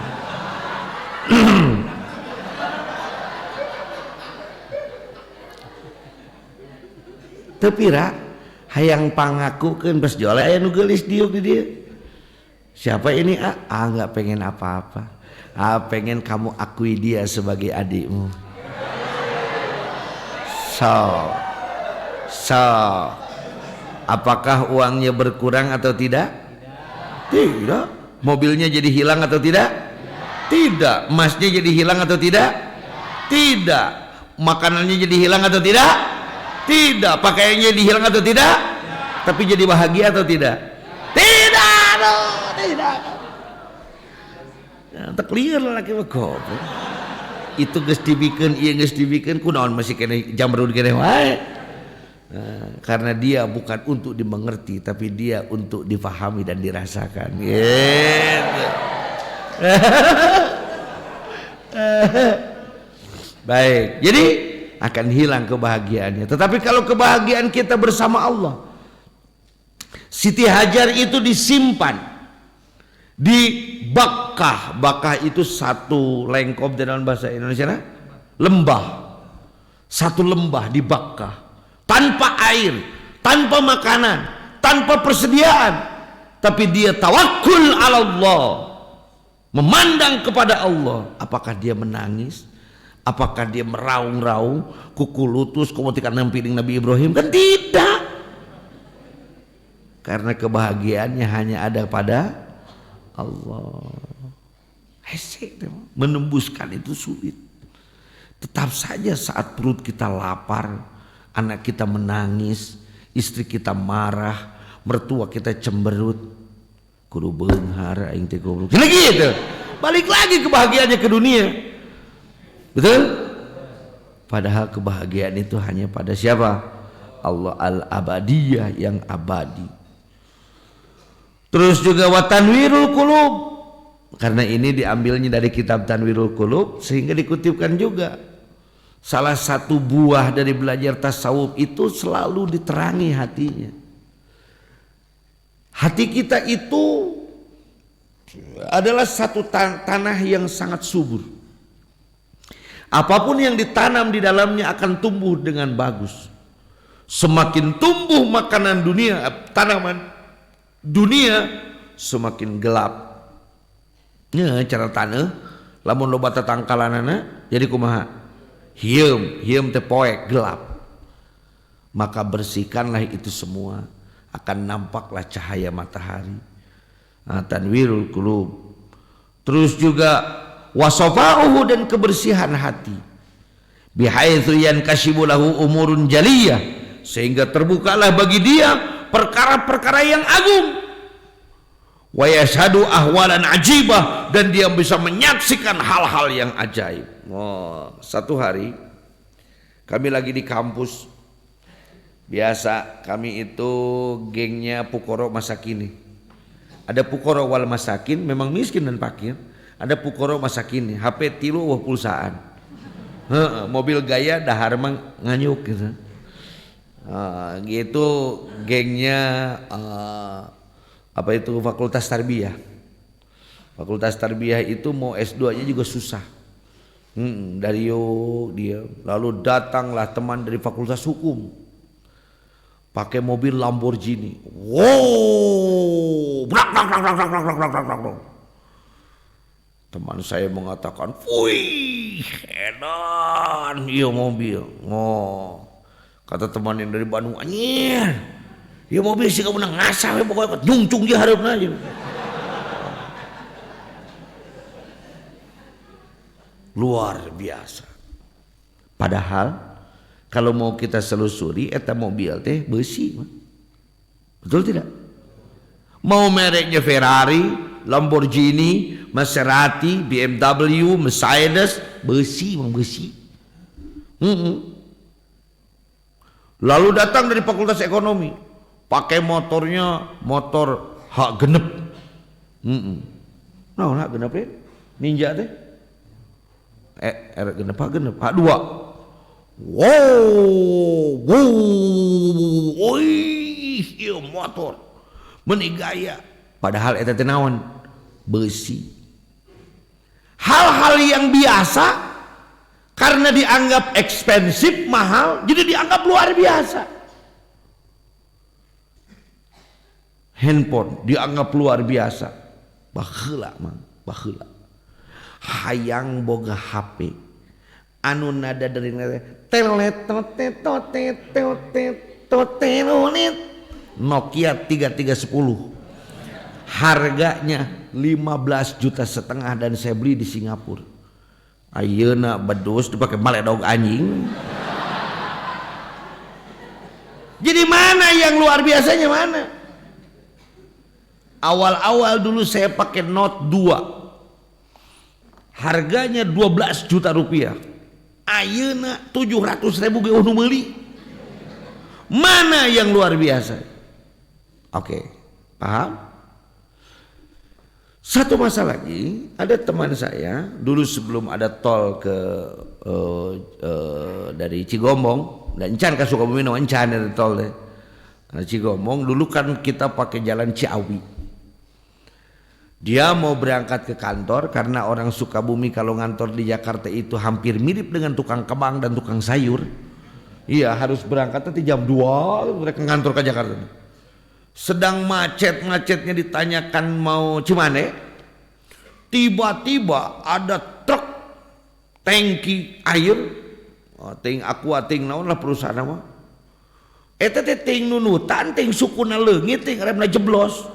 Tapi hayang pangakukeun bes jole aya nu geulis diuk di dia. Siapa ini? Nggak pengen apa-apa. Pengen kamu akui dia sebagai adikmu. So, apakah uangnya berkurang atau tidak? Tidak. Mobilnya jadi hilang atau tidak? Tidak. Emasnya jadi hilang atau tidak? Tidak. Makanannya jadi hilang atau tidak? Tidak. Pakaiannya dihilang atau tidak? Tapi jadi bahagia atau tidak? Tidak. Tidak. Tak clear lagi goblok. Itu geus dibikeun, ieu geus dibikeun kunaon masih kene jamrud kene wae. Karena dia bukan untuk dimengerti, tapi dia untuk difahami dan dirasakan. Gitu. Baik, jadi akan hilang kebahagiaannya. Tetapi kalau kebahagiaan kita bersama Allah, Siti Hajar itu disimpan di Bakkah. Bakkah itu satu lengkop dalam bahasa Indonesia, lembah. Satu lembah di Bakkah. Tanpa air, tanpa makanan, tanpa persediaan, tapi dia tawakul ala Allah, memandang kepada Allah. Apakah dia menangis? Apakah dia meraung-raung, kuku lutus kemudian nampiling Nabi Ibrahim? Kan tidak, karena kebahagiaannya hanya ada pada Allah. Menembuskan itu sulit. Tetap saja saat perut kita lapar, anak kita menangis, istri kita marah, mertua kita cemberut, kudu beunghar aing teh goblok. Gitu. Balik lagi kebahagiaannya ke dunia. Betul? Padahal kebahagiaan itu hanya pada siapa? Allah al-abadiyah, yang abadi. Terus juga wa tanwirul qulub. Karena ini diambilnya dari kitab Tanwirul Qulub, sehingga dikutipkan juga. Salah satu buah dari belajar tasawuf itu selalu diterangi hatinya. Hati kita itu adalah satu tanah yang sangat subur. Apapun yang ditanam di dalamnya akan tumbuh dengan bagus. Semakin tumbuh makanan dunia, tanaman dunia, semakin gelap. Ya, cara tanah, lamun loba tatangkalanana, jadi kumaha? Hieum teh poek, gelap. Maka bersihkanlah itu semua, akan nampaklah cahaya matahari. Tanwirul Qulub. Terus juga wasafa'uhu, dan kebersihan hati, bihaitsu yankashibu lahu umurun jaliyah, sehingga terbukalah bagi dia perkara-perkara yang agung, wa yashhadu ahwalan ajibah, dan dia bisa menyaksikan hal-hal yang ajaib. Satu hari kami lagi di kampus, biasa kami itu gengnya Pukoro Masakini. Ada Pukoro wal Masakin, memang miskin dan fakir. Ada Pukoro Masakin, HP tilu wah pulsaan. Mobil gaya dahar mang nganyuk gitu. Gitu gengnya apa itu Fakultas Tarbiyah. Fakultas Tarbiyah itu mau S2 nya juga susah. Dari dia lalu datanglah teman dari Fakultas Hukum pakai mobil Lamborghini. Wow, brak. Teman saya mengatakan, wih, edan, iya mobil. Kata teman yang dari Bandung, anjir, iya mobil sih kamu ngasah, pokoknya nyungcung dia harapna aja. Luar biasa. Padahal kalau mau kita selusuri, eta mobil teh besi, Betul tidak? Mau mereknya Ferrari, Lamborghini, Maserati, BMW, Mercedes, besi, besi. Lalu datang dari Fakultas Ekonomi, pakai motornya motor hak genep. Nah, hak genep ya? Ninja teh. Genep hak genep, hak dua. Wow, iya motor, menigaya. Padahal eta teh naon? Besi. Hal-hal yang biasa karena dianggap ekspensif, mahal, jadi dianggap luar biasa. Handphone dianggap luar biasa. Baheula mang, baheula. Hayang boga HP. Anu nada dari Nokia 3310. Harganya 15,5 juta dan saya beli di Singapura. Ayeuna bedus dipakai maledog anjing. Jadi mana yang luar biasanya mana? Awal-awal dulu saya pakai Note 2. Harganya 12 juta rupiah. Ayeuna 700.000 ge nu meuli. Mana yang luar biasa? Oke, paham? Satu masa lagi ada teman saya dulu sebelum ada tol ke dari Cigombong dan Encan ke Sukabumi, Encan ada tol deh. Cigombong dulu kan kita pakai jalan Ciawi. Dia mau berangkat ke kantor karena orang Sukabumi kalau ngantor di Jakarta itu hampir mirip dengan tukang kebang dan tukang sayur. Iya, harus berangkat nanti jam 2 mereka ngantor ke Jakarta. Sedang macet-macetnya ditanyakan mau cemane, tiba-tiba ada truk tangki air, ting aqua ting naon lah perusahaan apa? Eta teh ting nunutan, ting sukuna leungit, ting remna jeblos.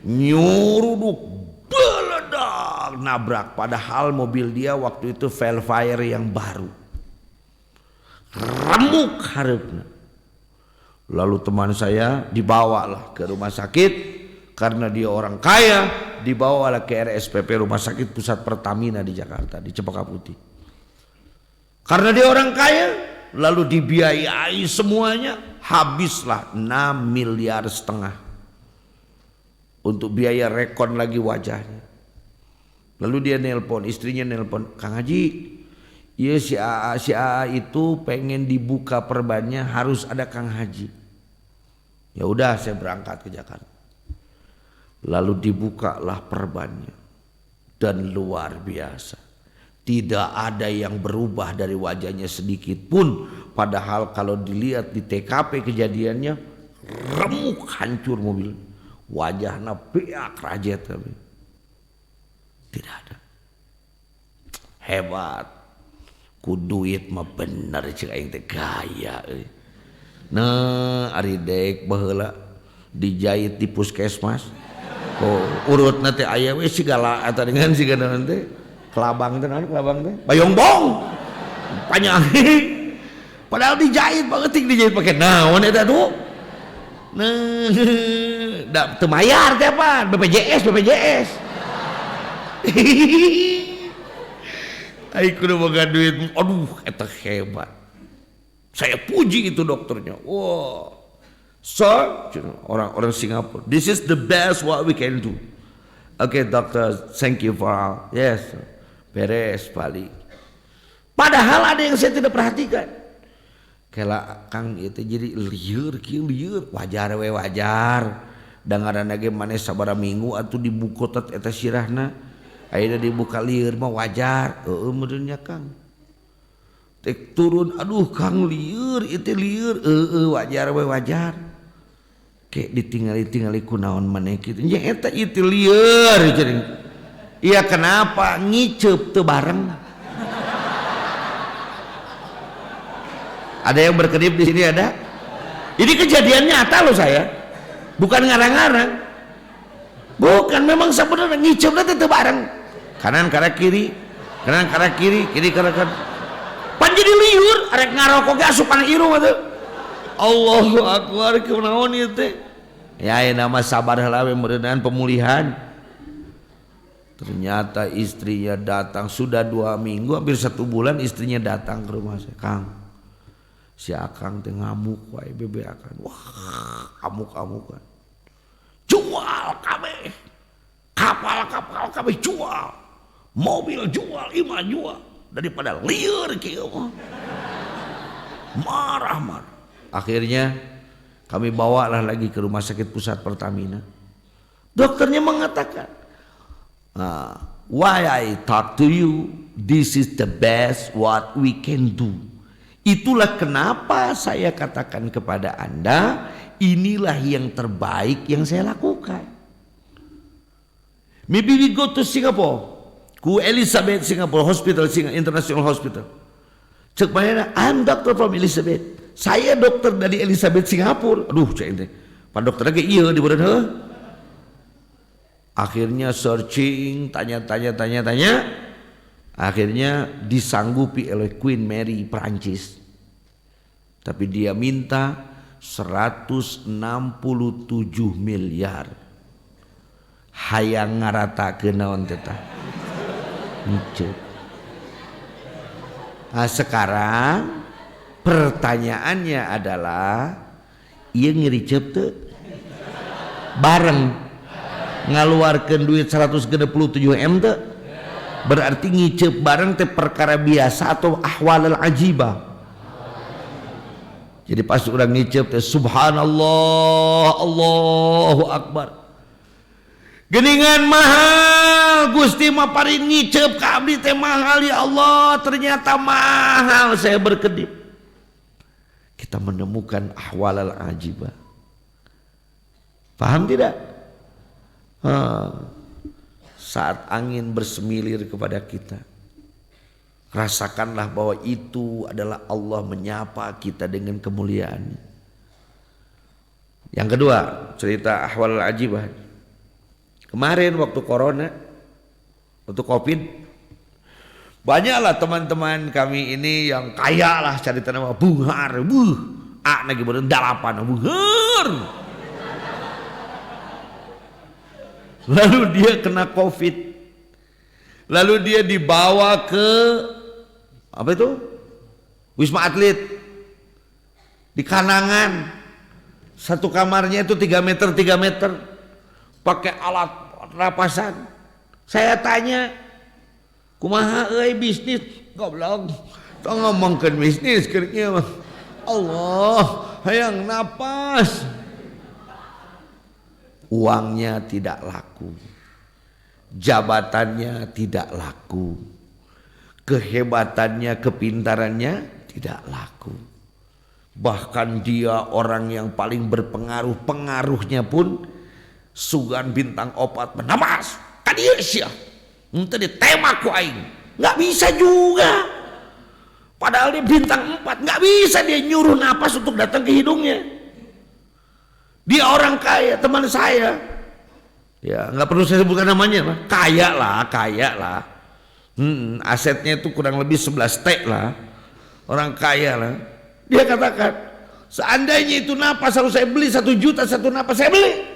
Nyuruduk beledak nabrak, padahal mobil dia waktu itu Velfire yang baru. Remuk hareupna. Lalu teman saya dibawalah ke rumah sakit karena dia orang kaya, dibawalah ke RSPP Rumah Sakit Pusat Pertamina di Jakarta, di Cempaka Putih. Karena dia orang kaya, lalu dibiayai semuanya, habislah 6,5 miliar untuk biaya rekon lagi wajahnya. Lalu dia nelpon, istrinya nelpon, Kang Haji, iya si AA itu pengen dibuka perbannya, harus ada Kang Haji. Ya udah, saya berangkat ke Jakarta. Lalu dibukalah perbannya dan luar biasa. Tidak ada yang berubah dari wajahnya sedikit pun. Padahal kalau dilihat di TKP kejadiannya, remuk hancur mobil. Wajahnya beak rajet tapi tidak ada. Hebat. Ku duit mah bener cik aing teh gaya. Nah, ari dek baheula dijahit di puskesmas. Urutna teh aya we sigala eta dengan sigana teh kelabang teh naon kelabang teh? Bayongbong. Panyahing. Padahal dijahit banget dijahit pakai naon eta tuh? Nah, da teu mayar teh apa? BPJS. Aing kudu boga duit, aduh eta hebat. Saya puji itu dokternya. Wow. Sir, orang Singapura, this is the best what we can do. Okay, doctor, thank you for all. Yes, beres balik. Padahal ada yang saya tidak perhatikan. Kela Kang itu jadi lieur, wajar we wajar. Dangaranna ge maneh sabaraha minggu atuh dibukotot eta sirahna. Ayeuna dibuka lieur mah wajar. Heueuh meureun nya Kang. Tek turun, aduh Kang lieur, itu lieur. Wajar we wajar. Kayak ditinggali ku naon maneh kitu. Nya eta itu lieur jadi. Iya kenapa ngiceup teu bareng? Ada yang berkedip di sini ada? Ini kejadian nyata loh saya. Bukan ngarang-ngarang. Bukan, memang sebenarnya ngicupnya teu bareng. Kanan karena kiri, kiri karena kanan. Pan jadi liur, arek ngarokok ge asupan irung atuh. Allahu akbar, kunaon ieu teh? Ya nama sabar heula we meureunaan pemulihan. Ternyata istrinya datang sudah 2 minggu, hampir 1 bulan istrinya datang ke rumah saya. Kang, si Akang teh ngamuk wae bebeakan. Wah, amuk-amukan. Jual kabeh. Kapal kabeh jual. Mobil jual, imah jual. Daripada lieur kieu mah. Marah-marah. Akhirnya kami bawalah lagi ke rumah sakit pusat Pertamina. Dokternya mengatakan, why I talk to you, this is the best what we can do. Itulah kenapa saya katakan kepada Anda, inilah yang terbaik yang saya lakukan. Maybe we go to Singapore, ku Elizabeth Singapore Hospital, International Hospital. Cek mana, I'm doctor from Elizabeth. Saya dokter dari Elizabeth Singapura. Aduh, cek ini. Pak dokter lagi iya di mana? Akhirnya searching, tanya. Akhirnya disanggupi oleh Queen Mary Prancis. Tapi dia minta 167 miliar. Hayang ngarata ke naon teh. Nah, sekarang pertanyaannya adalah ieu ngiricep teu? Bareng ngaluarkeun duit 167 M teu? Berarti ngicep bareng teh perkara biasa atau ahwalul ajibah. Jadi pas urang ngicep teh subhanallah, Allahu akbar. Geningan mahal, Gusti mah paring ngicep ka abdi teh mahal ya Allah, ternyata mahal. Saya berkedip. Kita menemukan ahwalal ajibah. Paham tidak? Saat angin bersemilir kepada kita, rasakanlah bahwa itu adalah Allah menyapa kita dengan kemuliaan. Yang kedua, cerita ahwalal ajibah. Kemarin waktu corona, waktu covid, banyaklah teman-teman kami ini yang kaya lah cari tanah bunghar, lagi bener 8 bunghar. Lalu dia kena covid, lalu dia dibawa ke apa itu? Wisma Atlet di Kanangan. Satu kamarnya itu 3 meter, pakai alat napasan. Saya tanya, kumaha euy bisnis? Goblok. Tong ngomongkeun bisnis keur kieu mah. Allah, hayang napas. Uangnya tidak laku. Jabatannya tidak laku. Kehebatannya, kepintarannya tidak laku. Bahkan dia orang yang paling berpengaruh, pengaruhnya pun sugan bintang opat menamas kadieu sia henteu ditembak ku aing, nggak bisa juga. Padahal dia bintang 4, nggak bisa dia nyuruh napas untuk datang ke hidungnya. Dia orang kaya, teman saya, ya nggak perlu saya sebutkan namanya, kaya lah. Asetnya itu kurang lebih 11 T lah, orang kaya lah. Dia katakan, seandainya itu napas harus saya beli 1 juta satu napas, saya beli.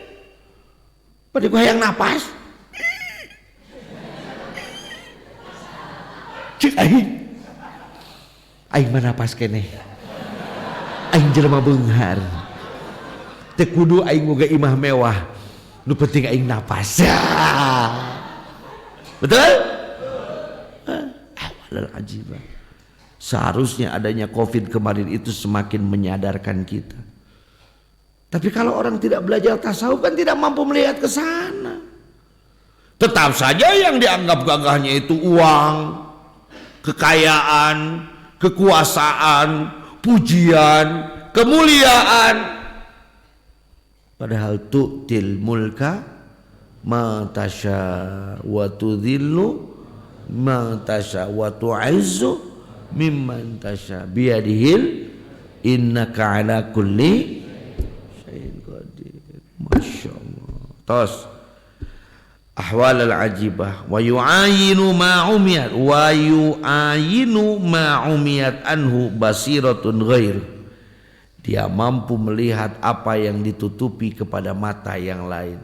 Pada gua yang napas, cik aing mana napas kene, aing jelema beunghar, teu kudu aing boga imah mewah, nu penting aing napas. Betul? Awalul ajibah. Seharusnya adanya COVID kemarin itu semakin menyadarkan kita. Tapi kalau orang tidak belajar tasawuf kan tidak mampu melihat ke sana. Tetap saja yang dianggap gagahnya itu uang, kekayaan, kekuasaan, pujian, kemuliaan. Padahal tu'til mulka ma tasya wa tudhillu ma tasya wa tu'izzu mimman tasya biyadihil innaka ala kulli Masya Allah. Tos ahwal al-ajibah wa yu'ayinu ma'umiyat anhu basiratun ghair. Dia mampu melihat apa yang ditutupi kepada mata yang lain.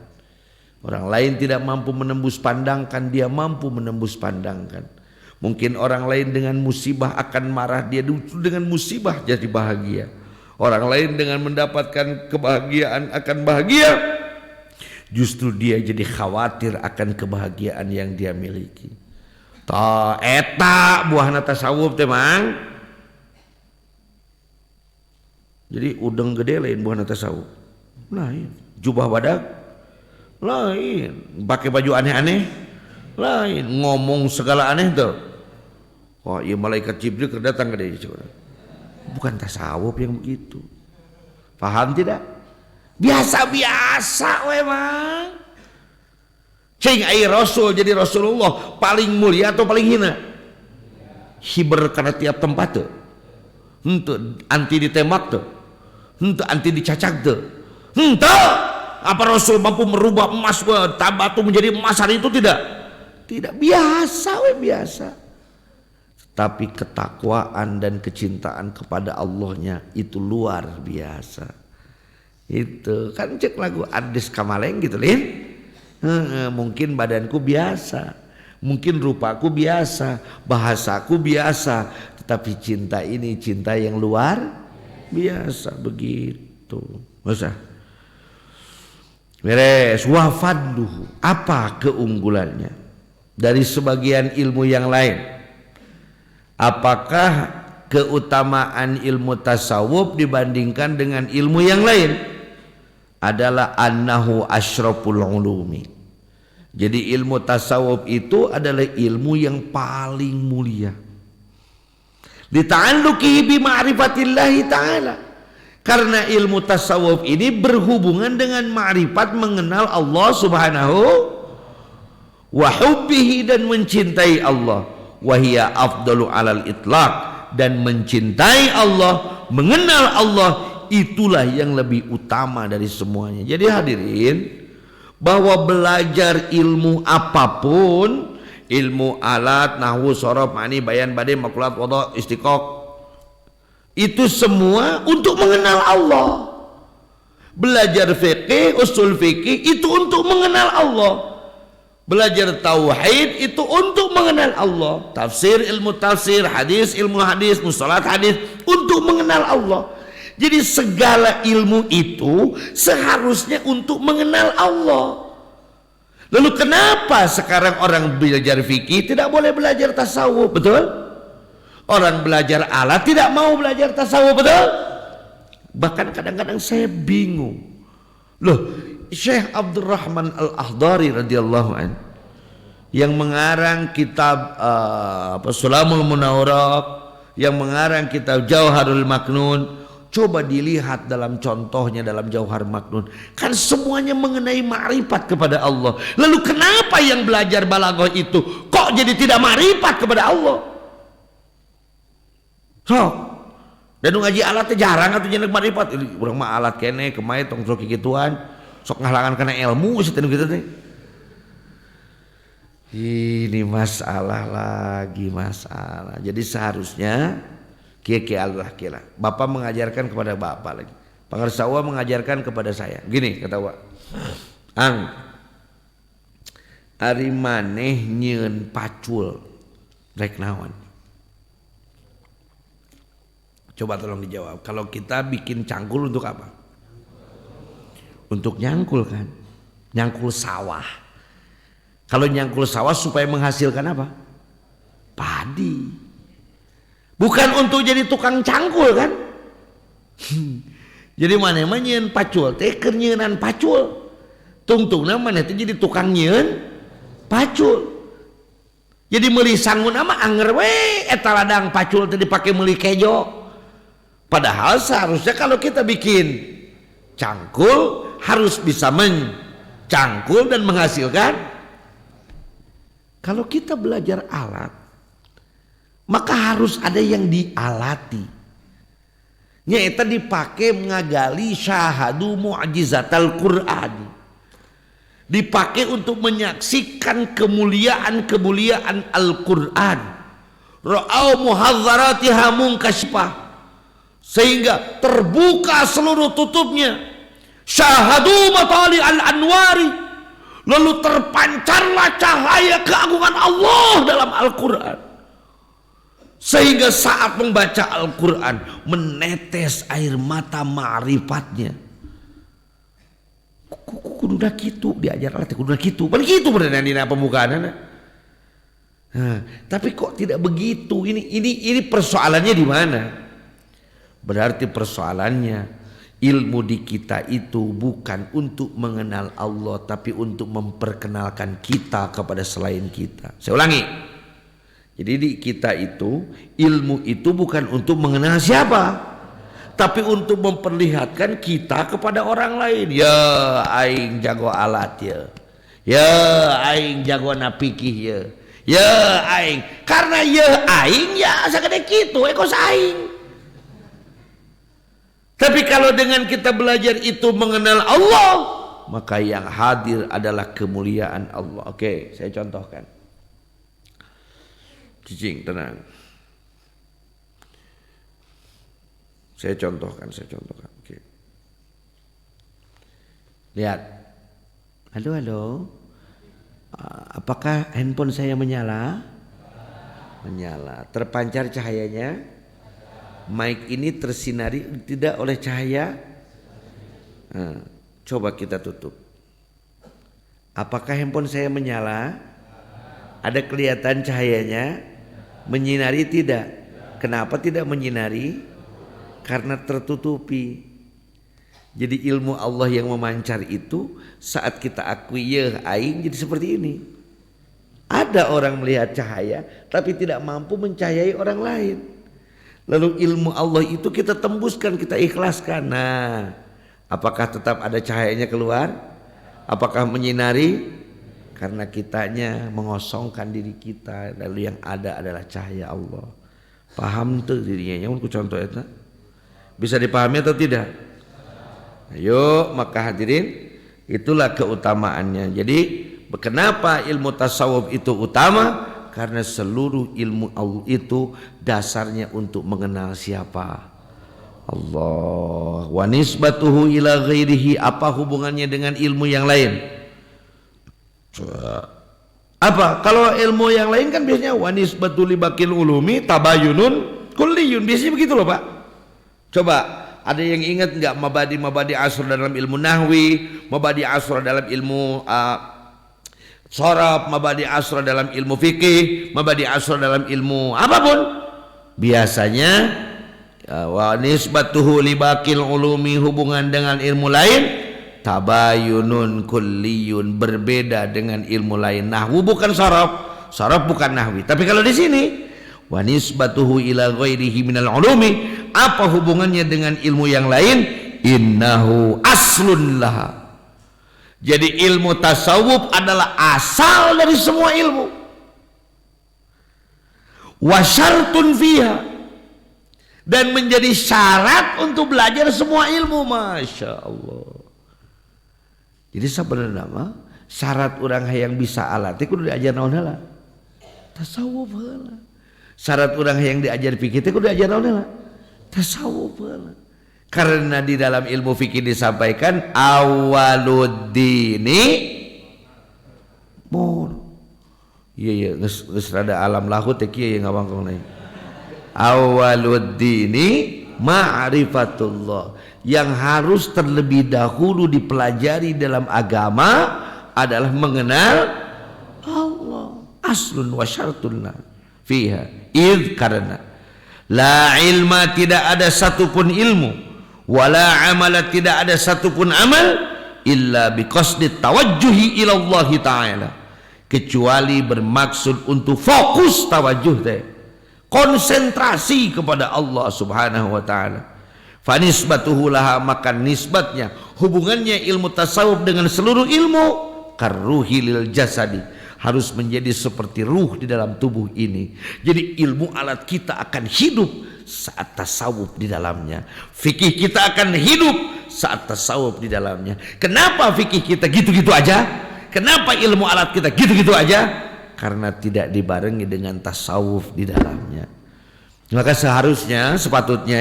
Orang lain tidak mampu menembus pandangkan, dia mampu menembus pandangkan. Mungkin orang lain dengan musibah akan marah, dia dengan musibah jadi bahagia. Orang lain dengan mendapatkan kebahagiaan akan bahagia, justru dia jadi khawatir akan kebahagiaan yang dia miliki. Ta eta buahna tasawuf teh mang. Jadi udeng gede lain buahna tasawuf. Lain, jubah badak lain, pakai baju aneh-aneh lain, ngomong segala aneh tuh. Oh iya, malaikat Jibril datang ke dia. Bukan tasawuf yang begitu. Paham tidak? Biasa-biasa memang. Cing ai Rasul jadi Rasulullah paling mulia atau paling hina? Hiber karena tiap tempat tuh. Henteu anti ditembak tuh. Henteu anti dicacak tuh. Henteu. Apa Rasul mampu merubah emas batu menjadi emas hari itu? Tidak. Tidak, biasa biasa. Tapi ketakwaan dan kecintaan kepada Allahnya itu luar biasa. Itu kan cek lagu Adis Kamaleng gitu Lin. Mungkin badanku biasa, mungkin rupaku biasa, bahasaku biasa, tetapi cinta ini cinta yang luar biasa begitu. Masa beres. Wafadluhu, apa keunggulannya dari sebagian ilmu yang lain? Apakah keutamaan ilmu tasawuf dibandingkan dengan ilmu yang lain? Adalah annahu asyraful ulumi. Jadi ilmu tasawuf itu adalah ilmu yang paling mulia. Lita'alluqihi bi ma'rifatillahi ta'ala. Karena ilmu tasawuf ini berhubungan dengan ma'rifat mengenal Allah Subhanahu wa hubbihi, dan mencintai Allah. Wa hiya afdalu alal itlaq, dan mencintai Allah, mengenal Allah, itulah yang lebih utama dari semuanya. Jadi hadirin, bahwa belajar ilmu apapun, ilmu alat, nahwu, sorof, ma'ani, bayan, badi, makulat, wada, istiqaq, itu semua untuk mengenal Allah. Belajar fikih, usul fikih itu untuk mengenal Allah. Belajar tauhid itu untuk mengenal Allah. Tafsir, ilmu tafsir, hadis, ilmu hadis, mustalah hadis, untuk mengenal Allah. Jadi segala ilmu itu seharusnya untuk mengenal Allah. Lalu kenapa sekarang orang belajar fikih tidak boleh belajar tasawuf? Betul? Orang belajar alat tidak mau belajar tasawuf, betul? Bahkan kadang-kadang saya bingung. Loh, Syekh Abdurrahman Al-Akhdari radhiyallahu anhu yang mengarang kitab Sulamul Munawwarah, yang mengarang kitab Jauharul Maknun. Coba dilihat dalam contohnya dalam Jauhar Maknun, kan semuanya mengenai ma'rifat kepada Allah. Lalu kenapa yang belajar balaghah itu kok jadi tidak ma'rifat kepada Allah? Sok dan ngaji alatnya jarang atau jadi ma'rifat. Urang mah alat kene kemae tong sok kikituan, sok ngalangan kana ilmu sateueu kitu teh. Ini masalah lagi masalah. Jadi seharusnya kia-kia Allah kira. Bapak mengajarkan kepada bapak lagi. Pangarsawa mengajarkan kepada saya. Gini kata Wak. Ang ari maneh nyieun pacul rek naon? Coba tolong dijawab. Kalau kita bikin cangkul untuk apa? Untuk nyangkul kan? Nyangkul sawah. Kalau nyangkul sawah supaya menghasilkan apa? Padi. Bukan untuk jadi tukang cangkul kan? Jadi mana nyieun pacul teh keur nyieunnan pacul. Tungtungna maneh teh jadi tukang nyieun pacul. Jadi meuli sangguna mah anger we eta ladang pacul teh dipake meuli kejo. Padahal seharusnya kalau kita bikin cangkul harus bisa mencangkul dan menghasilkan. Kalau kita belajar alat, maka harus ada yang dialati. Nyaeta dipakai mengagali syahadu mu'jizatal Qur'an. Dipakai untuk menyaksikan kemuliaan-kemuliaan Al-Qur'an. Ra'au muhadzaratiha munkashifah. sehingga terbuka seluruh tutupnya. Syahadu matali al-anwari, lalu terpancarlah cahaya keagungan Allah dalam Al-Quran, sehingga saat membaca Al-Quran menetes air mata ma'rifatnya. Kudu kitu diajar Allah, kudu kitu paling kitu beneran di pembukaan. Tapi kok tidak begitu? Ini persoalannya di mana? Berarti persoalannya ilmu di kita itu bukan untuk mengenal Allah, tapi untuk memperkenalkan kita kepada selain kita. Saya ulangi. Jadi di kita itu ilmu itu bukan untuk mengenal siapa, tapi untuk memperlihatkan kita kepada orang lain. Ya aing jago alat ya. Ya aing jago napikih ya. Ya aing. Karena ya aing ya sagede kitu ekos aing. Tapi kalau dengan kita belajar itu mengenal Allah, maka yang hadir adalah kemuliaan Allah. Oke, saya contohkan. Cicing, tenang. Saya contohkan. Oke. Lihat. Halo. Apakah handphone saya menyala? Menyala. Terpancar cahayanya? Mic ini tersinari tidak oleh cahaya? Coba kita tutup. Apakah handphone saya menyala? Ada kelihatan cahayanya? Menyinari tidak? Kenapa tidak menyinari? Karena tertutupi. Jadi ilmu Allah yang memancar itu saat kita akui ya aing jadi seperti ini. Ada orang melihat cahaya tapi tidak mampu mencahayai orang lain. Lalu ilmu Allah itu kita tembuskan, kita ikhlaskan. Nah, apakah tetap ada cahayanya keluar? Apakah menyinari? Karena kitanya mengosongkan diri kita, lalu yang ada adalah cahaya Allah. Paham tuh dirinya? Yang contoh itu bisa dipahami atau tidak? Ayo, maka hadirin, itulah keutamaannya. Jadi, kenapa ilmu tasawuf itu utama? Karena seluruh ilmu Allah itu dasarnya untuk mengenal siapa? Allah. Wa nisbatuhu ila ghairihi, apa hubungannya dengan ilmu yang lain? Apa? Kalau ilmu yang lain kan biasanya wa nisbatu li baqil ulumi tabayunun kulliyun. Biasanya begitu loh, Pak. Coba, ada yang ingat enggak mabadi asr dalam ilmu nahwi, mabadi asr dalam ilmu sharaf, mabadi asr dalam ilmu fikih, mabadi asr dalam ilmu apapun? Biasanya wa nisbatuhu li baqil ulumi, hubungan dengan ilmu lain, tabayunun kulliyun, berbeda dengan ilmu lain. Nahwu bukan sharaf bukan nahwi. Tapi kalau di sini wa nisbatuhu ila ghairihi minal ulumi, apa hubungannya dengan ilmu yang lain? Innahu aslun laha. Jadi ilmu tasawuf adalah asal dari semua ilmu. Wa syartun fiha, dan menjadi syarat untuk belajar semua ilmu. Masya Allah. Jadi sebenarnya mah syarat orang yang bisa alat itu kudu diajar naon heula? Tasawuf heula. Syarat orang yang diajar fikih itu kudu diajar naon heula? Tasawuf heula. Karena di dalam ilmu fikih disampaikan awaluddini mun. Iya geus rada alam lahut teh kieu ngawangkong lain. Awaluddini ma'rifatullah. Yang harus terlebih dahulu dipelajari dalam agama adalah mengenal Allah. Aslun wa syartun fiha. Karena la ilma, tidak ada satupun ilmu, wala amala, tidak ada satupun amal, illa biqasdi tawajjuhi ila Allah Ta'ala, kecuali bermaksud untuk fokus tawajjuh teh, konsentrasi kepada Allah Subhanahu wa Ta'ala. Fanisbatuhu laha, maka nisbatnya, hubungannya ilmu tasawuf dengan seluruh ilmu, karruhi lil jasadi, harus menjadi seperti ruh di dalam tubuh ini. Jadi ilmu alat kita akan hidup saat tasawuf di dalamnya. Fikih kita akan hidup saat tasawuf di dalamnya. Kenapa fikih kita gitu-gitu aja? Kenapa ilmu alat kita gitu-gitu aja? Karena tidak dibarengi dengan tasawuf di dalamnya. Maka sepatutnya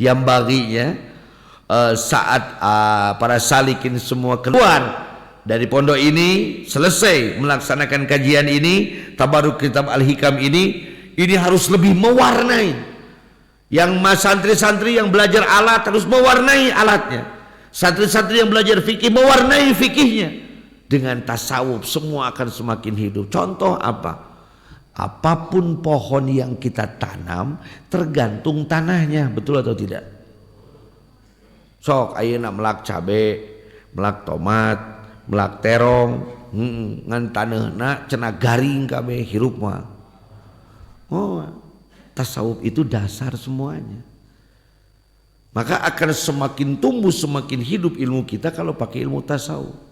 yang baginya saat para salikin semua keluar dari pondok ini, selesai melaksanakan kajian ini, tabaruk kitab Al-Hikam ini harus lebih mewarnai. Yang santri-santri yang belajar alat harus mewarnai alatnya. Santri-santri yang belajar fikih mewarnai fikihnya. Dengan tasawuf semua akan semakin hidup. Contoh apa? Apapun pohon yang kita tanam tergantung tanahnya, betul atau tidak? Sok ayeuna melak cabe, melak tomat, melak terong, ngan taneuhna cenah garing kabeh hirup mah. Oh, tasawuf itu dasar semuanya. Maka akan semakin tumbuh, semakin hidup ilmu kita kalau pakai ilmu tasawuf.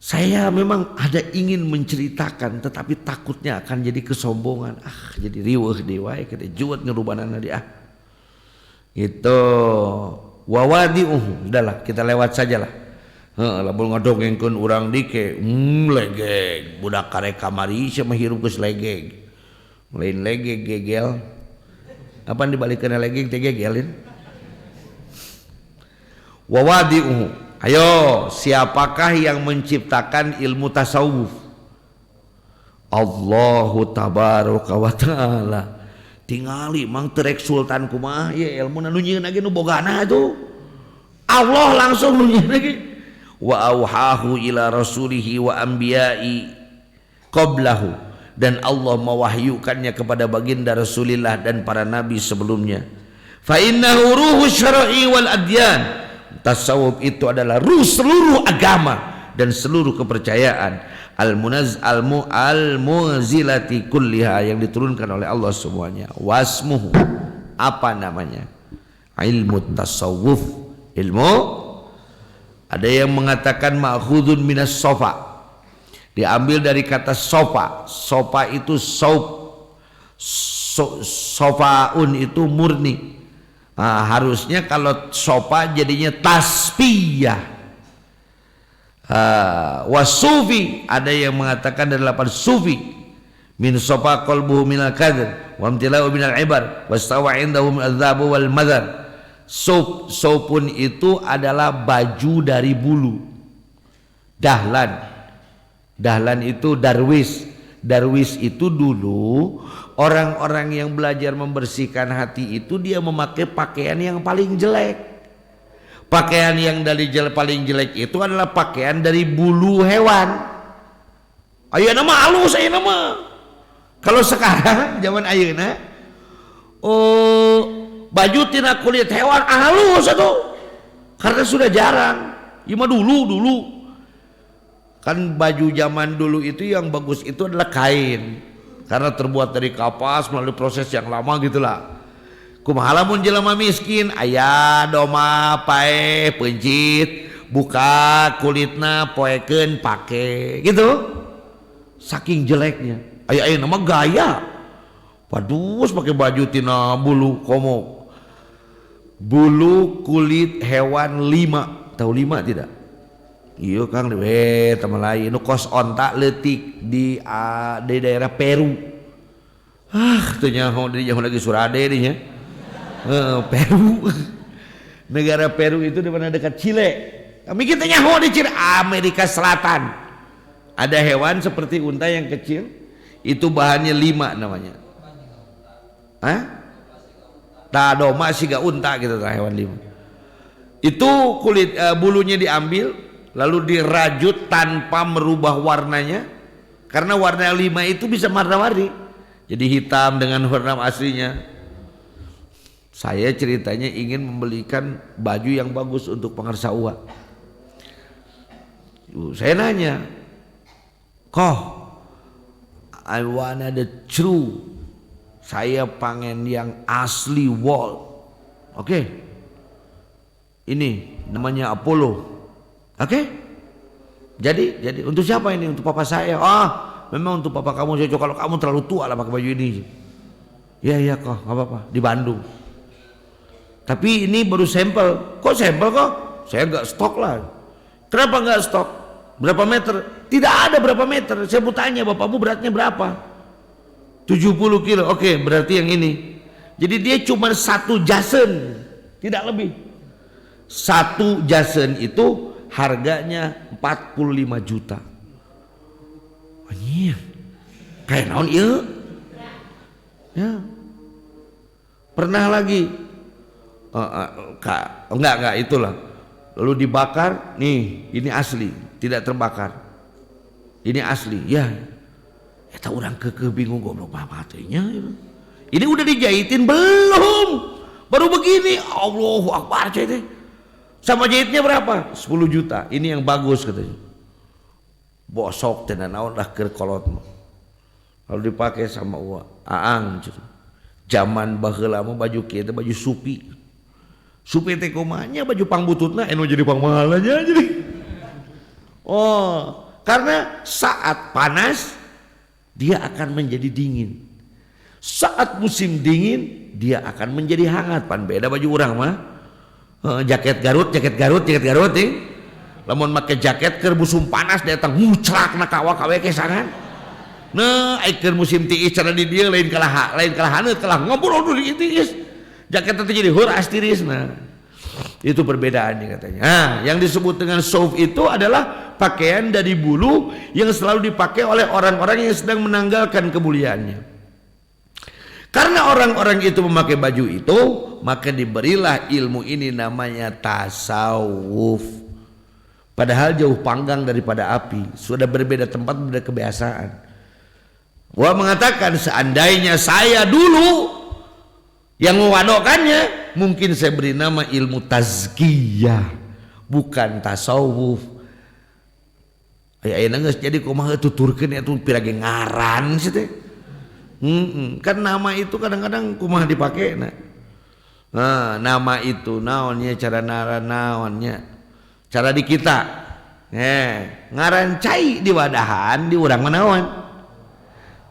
Saya memang ada ingin menceritakan, tetapi takutnya akan jadi kesombongan. Jadi riweuh deui wae kada juet ngerubanana dia. Itu wawadi'uh. Udahlah, kita lewat sajalah. Lamun ngadongengkeun urang dike, legeg. Budak karek kamari sia mah hirup geus legeg. Lain legeg gegel. Apaan dibalikeun legeg teh gegelin? Wawadi'uh. Ayo, siapakah yang menciptakan ilmu tasawuf? Allahu tabaraka wa ta'ala. Tingali mang terek sultan kumaha ya ilmu nu nyieun lagi nu bogana tuh. Allah langsung nu nyieun lagi. Wa auhahu ila rasulihi wa anbiya'i qablahu, dan Allah mewahyukannya kepada baginda Rasulillah dan para nabi sebelumnya. Fa innahu ruhu syar'i wal adyan. Tasawuf itu adalah ruh seluruh agama dan seluruh kepercayaan. Al-munzilati kulliha, yang diturunkan oleh Allah semuanya. Wasmuhu, apa namanya? Ilmu tasawuf. Ilmu, ada yang mengatakan ma'khudun minas sofa, diambil dari kata sofa. Sofa itu sofaun itu murni. Harusnya kalau sofa jadinya tasbiyah. Wasufi, ada yang mengatakan dari 8 sufi. Min sofa qalbuhu minal kadr wa amtilau minal ibar wastawa indahu min adzabu wal madar. Sopun itu adalah baju dari bulu. Dahlan itu darwis. Darwis itu dulu orang-orang yang belajar membersihkan hati itu dia memakai pakaian yang paling jelek. Pakaian yang paling jelek itu adalah pakaian dari bulu hewan. Ayeuna mah halus ayeuna mah. Kalau sekarang zaman ayeuna baju tina kulit hewan halus atuh. Karena sudah jarang. Ieu mah dulu. Kan baju zaman dulu itu yang bagus itu adalah kain, karena terbuat dari kapas melalui proses yang lama gitulah. Kumaha lamun jelema miskin, aya doma pae pencit, buka kulitna poekeun pake gitu. Saking jeleknya. Aya nama gaya. Padus pakai baju tina bulu komo. Bulu kulit hewan 5. Tahu 5 tidak? Iya Kang dewe teman lain nu kos onta leutik di daerah Peru. Teu nyaho di jauh lagi Surade dinya. Peru. Negara Peru itu di mana dekat Chile. Kami kita nyaho di Chile, Amerika Selatan. Ada hewan seperti unta yang kecil, itu bahannya 5 namanya. Doma siga unta gitu hewan 5. Itu kulit bulunya diambil lalu dirajut tanpa merubah warnanya, karena warna 5 itu bisa warna-warni, jadi hitam dengan warna aslinya. Saya ceritanya ingin membelikan baju yang bagus untuk pengarsa uwa. Saya nanya, I wanna the true, saya pengen yang asli wool. Oke. Ini namanya Apollo. Oke, jadi untuk siapa ini? Untuk papa saya. Memang untuk papa kamu cocok, kalau kamu terlalu tua lah pakai baju ini. Iya kok, nggak apa-apa. Di Bandung. Tapi ini baru sampel. Kok sampel kok? Saya nggak stok lah. Kenapa nggak stok? Berapa meter? Tidak ada berapa meter. Saya mau tanya bapakmu beratnya berapa? 70 kilo. Oke, berarti yang ini. Jadi dia cuma 1 jasen, tidak lebih. 1 jasen itu harganya 45 juta. Anjir. Kayak naon ieu? Ya. Pernah lagi. Enggak itulah. Lalu dibakar, nih, ini asli, tidak terbakar. Ini asli, ya. Eta urang kekeh bingung goblok pamatenya. Ini udah dijahitin belum? Baru begini. Allahu Akbar teh. Sama jahitnya berapa? 10 juta. Ini yang bagus katanya. Bosok teh naon dah keur kolot mah. Lalu dipakai sama Aang. Zaman baheula mah baju kieu teh baju supi. Supi teh kumanya baju pangbututna eno jadi pangmahal aja jadi. Oh, karena saat panas dia akan menjadi dingin. Saat musim dingin dia akan menjadi hangat. Pan beda baju urang mah. Jaket Garut nih. Lamun make jaket keur musim panas datang mucrakna ka awak awe kesangan. Nah, keur musim tiis cara di dieu lain kalah haneut kalah ngobrol di tiis. Jaket itu jadi huras tiris. Nah, itu perbedaannya katanya. Nah, yang disebut dengan sauf itu adalah pakaian dari bulu yang selalu dipakai oleh orang-orang yang sedang menanggalkan kemuliaannya. Karena orang-orang itu memakai baju itu, maka diberilah ilmu ini namanya tasawuf. Padahal jauh panggang daripada api, sudah berbeda tempat, berbeda kebiasaan. Wah mengatakan seandainya saya dulu yang mewadokannya, mungkin saya beri nama ilmu tazkiyah, bukan tasawuf. Ayeuna geus jadi kumaha tuturkeun atuh pirage ngaran sih teh. Kan nama itu kadang-kadang kumaha dipake nah, nama itu naonnya cara naonnya cara di kita ngaran cai di wadahan di urang manaon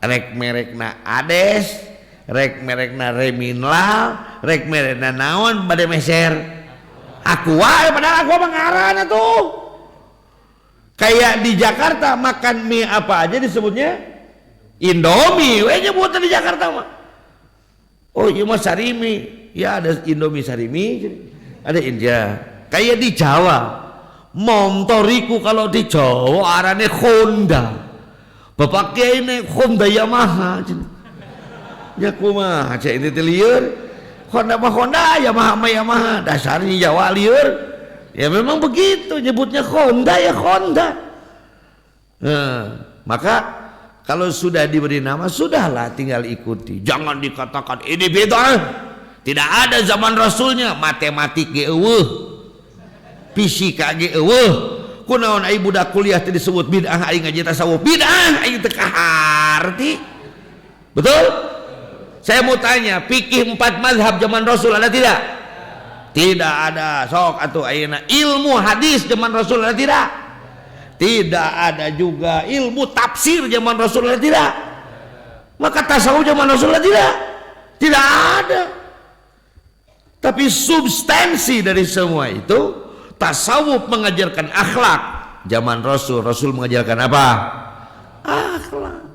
rek merekna Ades, rek merekna Reminlal, rek merekna naon bade meser aku wae padahal aku mah ngaran atuh. Kayak di Jakarta makan mie apa aja disebutnya Indomie, we nyebutan di Jakarta mah. Oh iya mah sarimi, ya ada Indomie sarimi, ada India. Kayak di Jawa, montoriku kalau di Jawa arane Honda. Bapak kiai naik Honda Yamaha. Ya kumaha cek ini lieur. Honda mah Honda, Yamaha mah Yamaha. Dasarnya Jawa lieur. Ya memang begitu nyebutnya Honda ya Honda. Nah, maka kalau sudah diberi nama, sudahlah tinggal ikuti. Jangan dikatakan ini bid'ah. Tidak ada zaman Rasulnya. Matematik ge eueuh. Fisika ge eueuh. Kunaon ai budak kuliah teh disebut bid'ah aing ngaji tasawuf. Bid'ah aing teu kaharti. Betul? Saya mau tanya, fikih 4 mazhab zaman Rasul ada tidak? Tidak ada. Sok atuh ayeuna ilmu hadis zaman Rasul ada tidak? Tidak ada juga ilmu tafsir zaman Rasulullah tidak. Maka tasawuf zaman Rasulullah tidak ada. Tapi substansi dari semua itu, tasawuf mengajarkan akhlak. Zaman Rasul mengajarkan apa? Akhlak.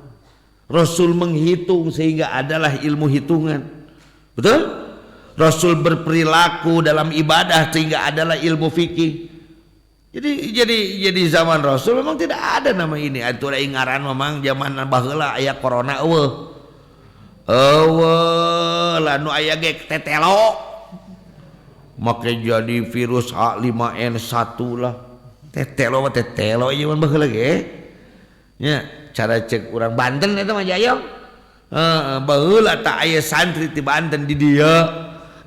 Rasul menghitung sehingga adalah ilmu hitungan. Betul? Rasul berperilaku dalam ibadah sehingga adalah ilmu fikih. Jadi zaman Rasul memang tidak ada nama ini. Atuh da ngaran memang zaman baheula aya corona eueuh. Lanu aya ge tetelo. Make jadi virus H5N1 lah. Tetelo ieu mah baheula ge. Nya, cara cek urang Banten eta mah Jayong. Baheula tak aya santri ti Banten di dieu.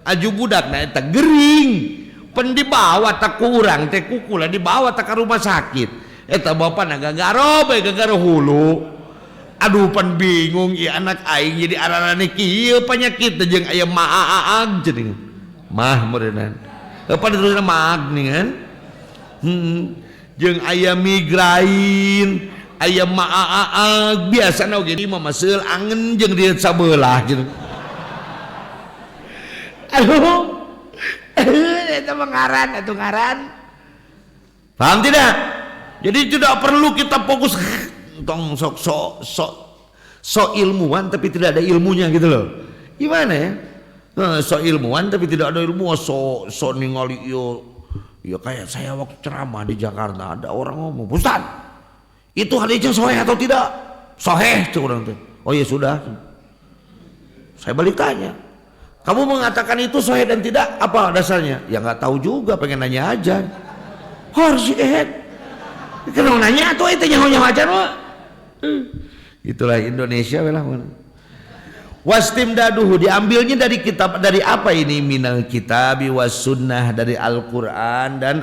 Aju budakna eta gering. Pen dibawa tak kurang teh kukula dibawa tak ke rumah sakit eta bapana gagaro hulu. Aduh pan bingung ieu anak aing jadi ararane kieu penyakit jeung aya maaag jadi mah meureunana apa terusna maag nih kan jeung aya migrain aya maaag biasana oge di mah maseul angen jeung di sabelah gitu. Aduh itu ngaran. Paham tidak? Jadi tidak perlu kita fokus tong sok So ilmuwan tapi tidak ada ilmunya gitu loh. Gimana ya? So ilmuwan tapi tidak ada ilmu, so ningali yo. Ya kayak saya waktu ceramah di Jakarta ada orang ngomong, "Ustaz, itu hadisnya sahih atau tidak?" "Sahih," tuh orang tuh. "Oh ya sudah." Saya balik tanya, "Kamu mengatakan itu sahih dan tidak, apa dasarnya?" "Ya nggak tahu juga, pengen nanya aja." Harus kenapa nanya tuh itu nyaho aja mah. Itulah Indonesia lah. Wastimdaduhu diambilnya dari kitab, dari apa ini? Minal kitabi was sunnah, dari Al-Quran dan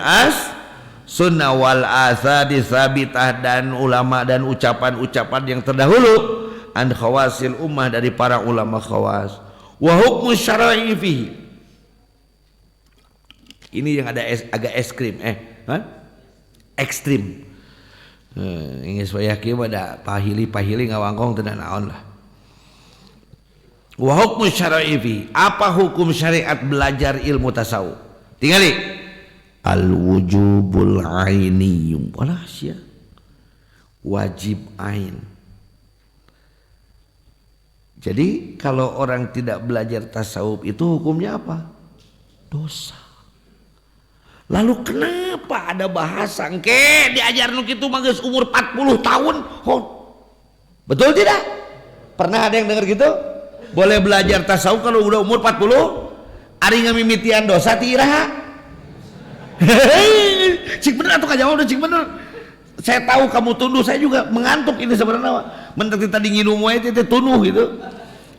sunnah, wal athari sabitah, dan ulama dan ucapan-ucapan yang terdahulu, an khawasil ummah, dari para ulama khawas. Wa hukmu syar'i fihi. Ini yang ada agak ekstrim, ekstrim. Ini supaya kieu ada pahili ngawangkong teu naon lah. Wa hukmu syar'i fi, apa hukum syariat belajar ilmu tasawuf? Tingali al wujubul ainiyum, walah sia wajib ain. Jadi kalau orang tidak belajar tasawuf itu hukumnya apa? Dosa. Lalu kenapa ada bahasa engke diajar nu kitu mah geus umur 40 tahun? Betul tidak? Pernah ada yang dengar gitu? Boleh belajar tasawuf kalau udah umur 40? Ari ngamimitian dosa ti iraha? Cik bener atuh kajawab udah cik bener. Saya tahu kamu tunduh, saya juga mengantuk ini sebenarnya. Mentek tadi nginum wae teh tunuh gitu.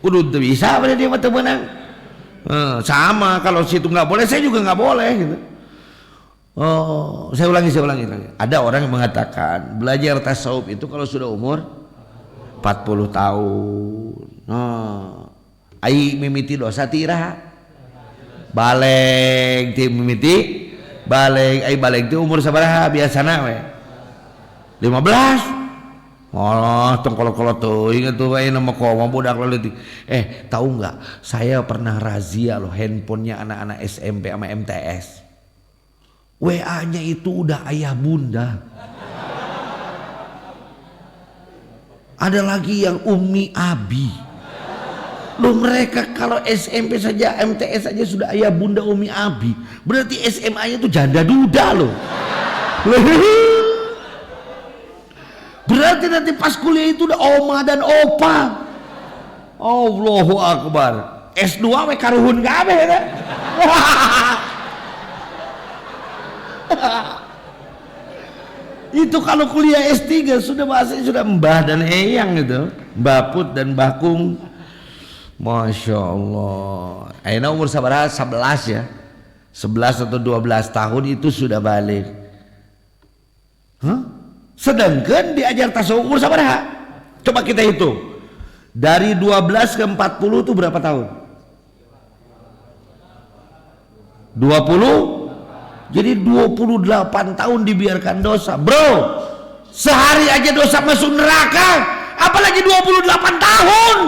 Kudu teu bisa pada dia mah teu meunang. Sama kalau situ nggak boleh, saya juga nggak boleh gitu. Saya ulangi. Ada orang yang mengatakan belajar tasawuf itu kalau sudah umur 40 tahun. Ai mimiti dosa tira. Baleng ti mimiti baleng, ai baleng ti umur sabaraha biasana we? 15. Tong kolot-kolot teuing atuh we nama koma budak leutik. Tahu enggak? Saya pernah razia loh handphonenya anak-anak SMP sama MTS. WA-nya itu udah ayah bunda. Ada lagi yang Umi Abi. Loh mereka kalau SMP saja, MTS saja sudah ayah bunda Umi Abi. Berarti SMA-nya itu janda duda loh. Berarti nanti pas kuliah itu udah oma dan opa. Allahu Akbar. S2 we karuhun kabeh kan? Itu kalau kuliah S3 sudah bahasanya sudah mbah dan eyang gitu, mbaput dan bakung. Masya Allah. Aina umur sabaraha? 11 ya, 11 atau 12 tahun itu sudah balik. Sedangkan diajar tasawuf umur sabaraha? Coba kita hitung dari 12 ke 40 itu berapa tahun? 20. Jadi 28 tahun dibiarkan dosa. Bro, sehari aja dosa masuk neraka, apalagi 28 tahun.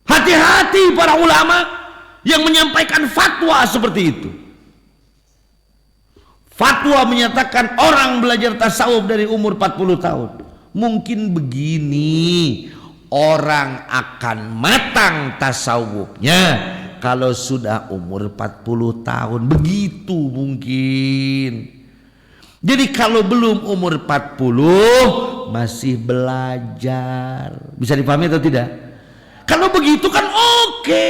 Hati-hati para ulama yang menyampaikan fatwa seperti itu. Fatwa menyatakan orang belajar tasawuf dari umur 40 tahun. Mungkin begini, orang akan matang tasawufnya kalau sudah umur 40 tahun, begitu mungkin. Jadi kalau belum umur 40 masih belajar. Bisa dipahami atau tidak? Kalau begitu kan oke.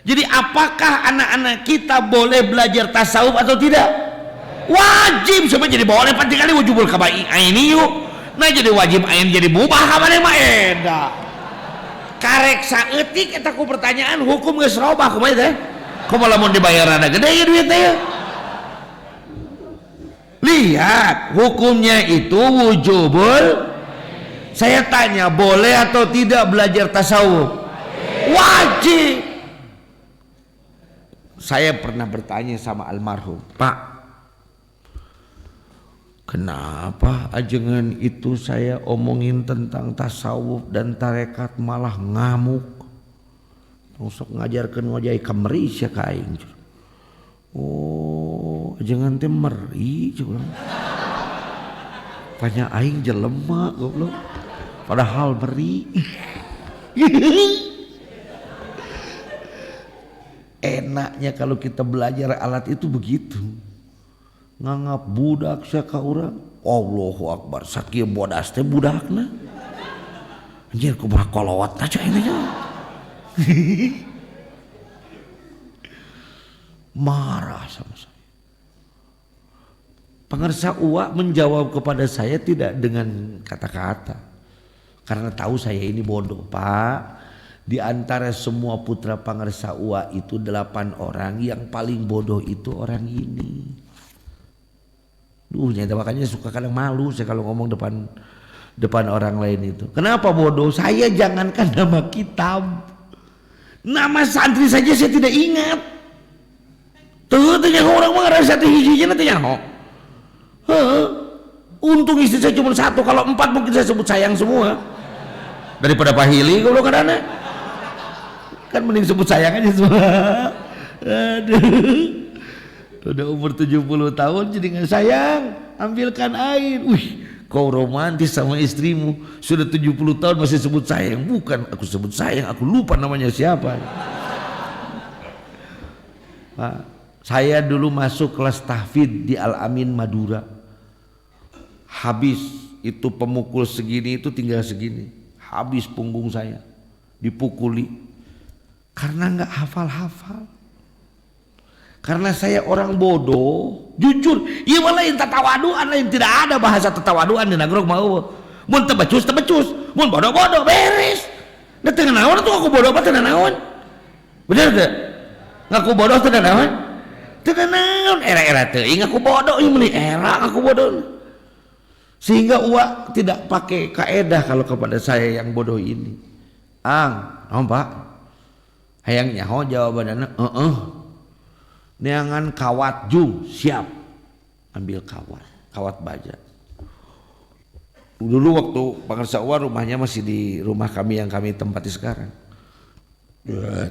Jadi apakah anak-anak kita boleh belajar tasawuf atau tidak? Wajib. Coba jadi boleh penting kali wujubul kabai ini yuk. Nah jadi wajib ain jadi mubah kabeh mah eda. Karek saeutik eta ku pertanyaan hukum geus robah kumaha teh? Kumaha lamun dibayarana gede ya duit teh? Lihat, hukumnya itu wujubul. Saya tanya, boleh atau tidak belajar tasawuf? Wajib. Saya pernah bertanya sama almarhum, Pak, kenapa ajengan itu saya omongin tentang tasawuf dan tarekat malah ngamuk? Sok ngajarkeun ngojai kameri sia ka aing. Oh, ajengan teh meri cenah. Tanya aing jelema goblok. padahal beri. Enaknya kalau kita belajar alat itu begitu. Nganggap budak saka urang, Allahu Akbar, sakieu bodas teh budakna. Anjir kumaha kolowat aja ini nya. Marah sama saya. Pangarsa Uwa menjawab kepada saya tidak dengan kata-kata, karena tahu saya ini bodoh. Pak, di antara semua putra Pangarsa Uwa itu 8 orang, yang paling bodoh itu orang ini. Nyata makanya suka kadang malu saya kalau ngomong depan orang lain itu. Kenapa bodoh? Saya jangankan nama kitab, nama santri saja saya tidak ingat. Tuh tanya orang mah ngerasa teh hiji-hijina teh nyaho. Untung istri saya cuma 1, kalau 4 mungkin saya sebut sayang semua. Daripada pahili goblok kadana. Kan mending sebut sayang aja semua. Aduh. Udah umur 70 tahun jadi nggak sayang, ambilkan air. Wih, kau romantis sama istrimu. Sudah 70 tahun masih sebut sayang. Bukan aku sebut sayang, aku lupa namanya siapa. Pak, saya dulu masuk kelas tahfidz di Al-Amin Madura. Habis itu pemukul segini itu tinggal segini. Habis punggung saya dipukuli karena nggak hafal-hafal. Karena saya orang bodoh, jujur. Iya malah yang tatawaduan lain, tidak ada bahasa tatawaduan di nagrog mau. Mun tebecus, mun bodoh beres. Da teu naon tuh aku bodoh apa teu naon? Bener teu? Ngaku bodoh teu naon? Teu naon, era-era teuing aku bodoh, ieu meuli era aku bodoh. Sehingga Uwa tidak pakai kaedah kalau kepada saya yang bodoh ini. Ang, naon Pak? Hayang nyaho jawabanana, neangan kawat jung, siap. Ambil kawat baja. Dulu waktu Pangarsa Uwa rumahnya masih di rumah kami yang kami tempati sekarang.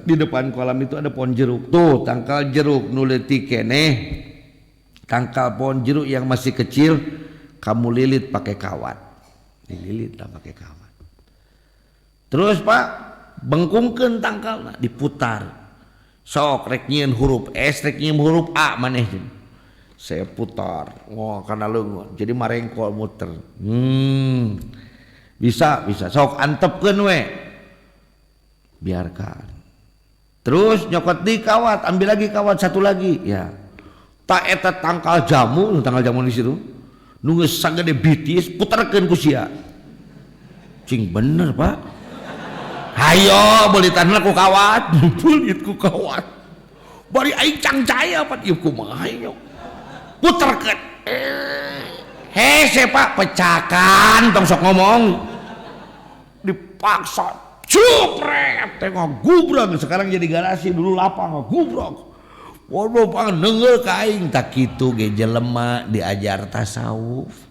Di depan kolam itu ada pohon jeruk. Tuh tangkal jeruk nu leutik keneh. Tangkal pohon jeruk yang masih kecil kamu lilit pakai kawat. Dililit lah pakai kawat. Terus Pak, bengkungkeun tangkalna, diputar. Sok rek nyieun huruf S, rek nyieun huruf A maneh. Saya putar, karena leungeun. Jadi marengkol muter. Bisa. Sok antepkeun we. Biarkan. Terus nyokot di kawat, ambil lagi kawat satu lagi. Ya. Tak eta tangkal jamu di situ. Nu geus sagede bitis puterkeun ku sia. Cing bener, Pak. Hayo belitanna ku kawat, bulit ku kawat. Bari aing cangcaya apa ieu kumaha nya. Puterkeun. Hese Pak, pecahkan tong sok ngomong. Dipaksa cupret tengok gubrang, sekarang jadi garasi, dulu lapang gubrang. Waduh Pak neungeuh ka aing tak kitu ge jelema diajar tasawuf.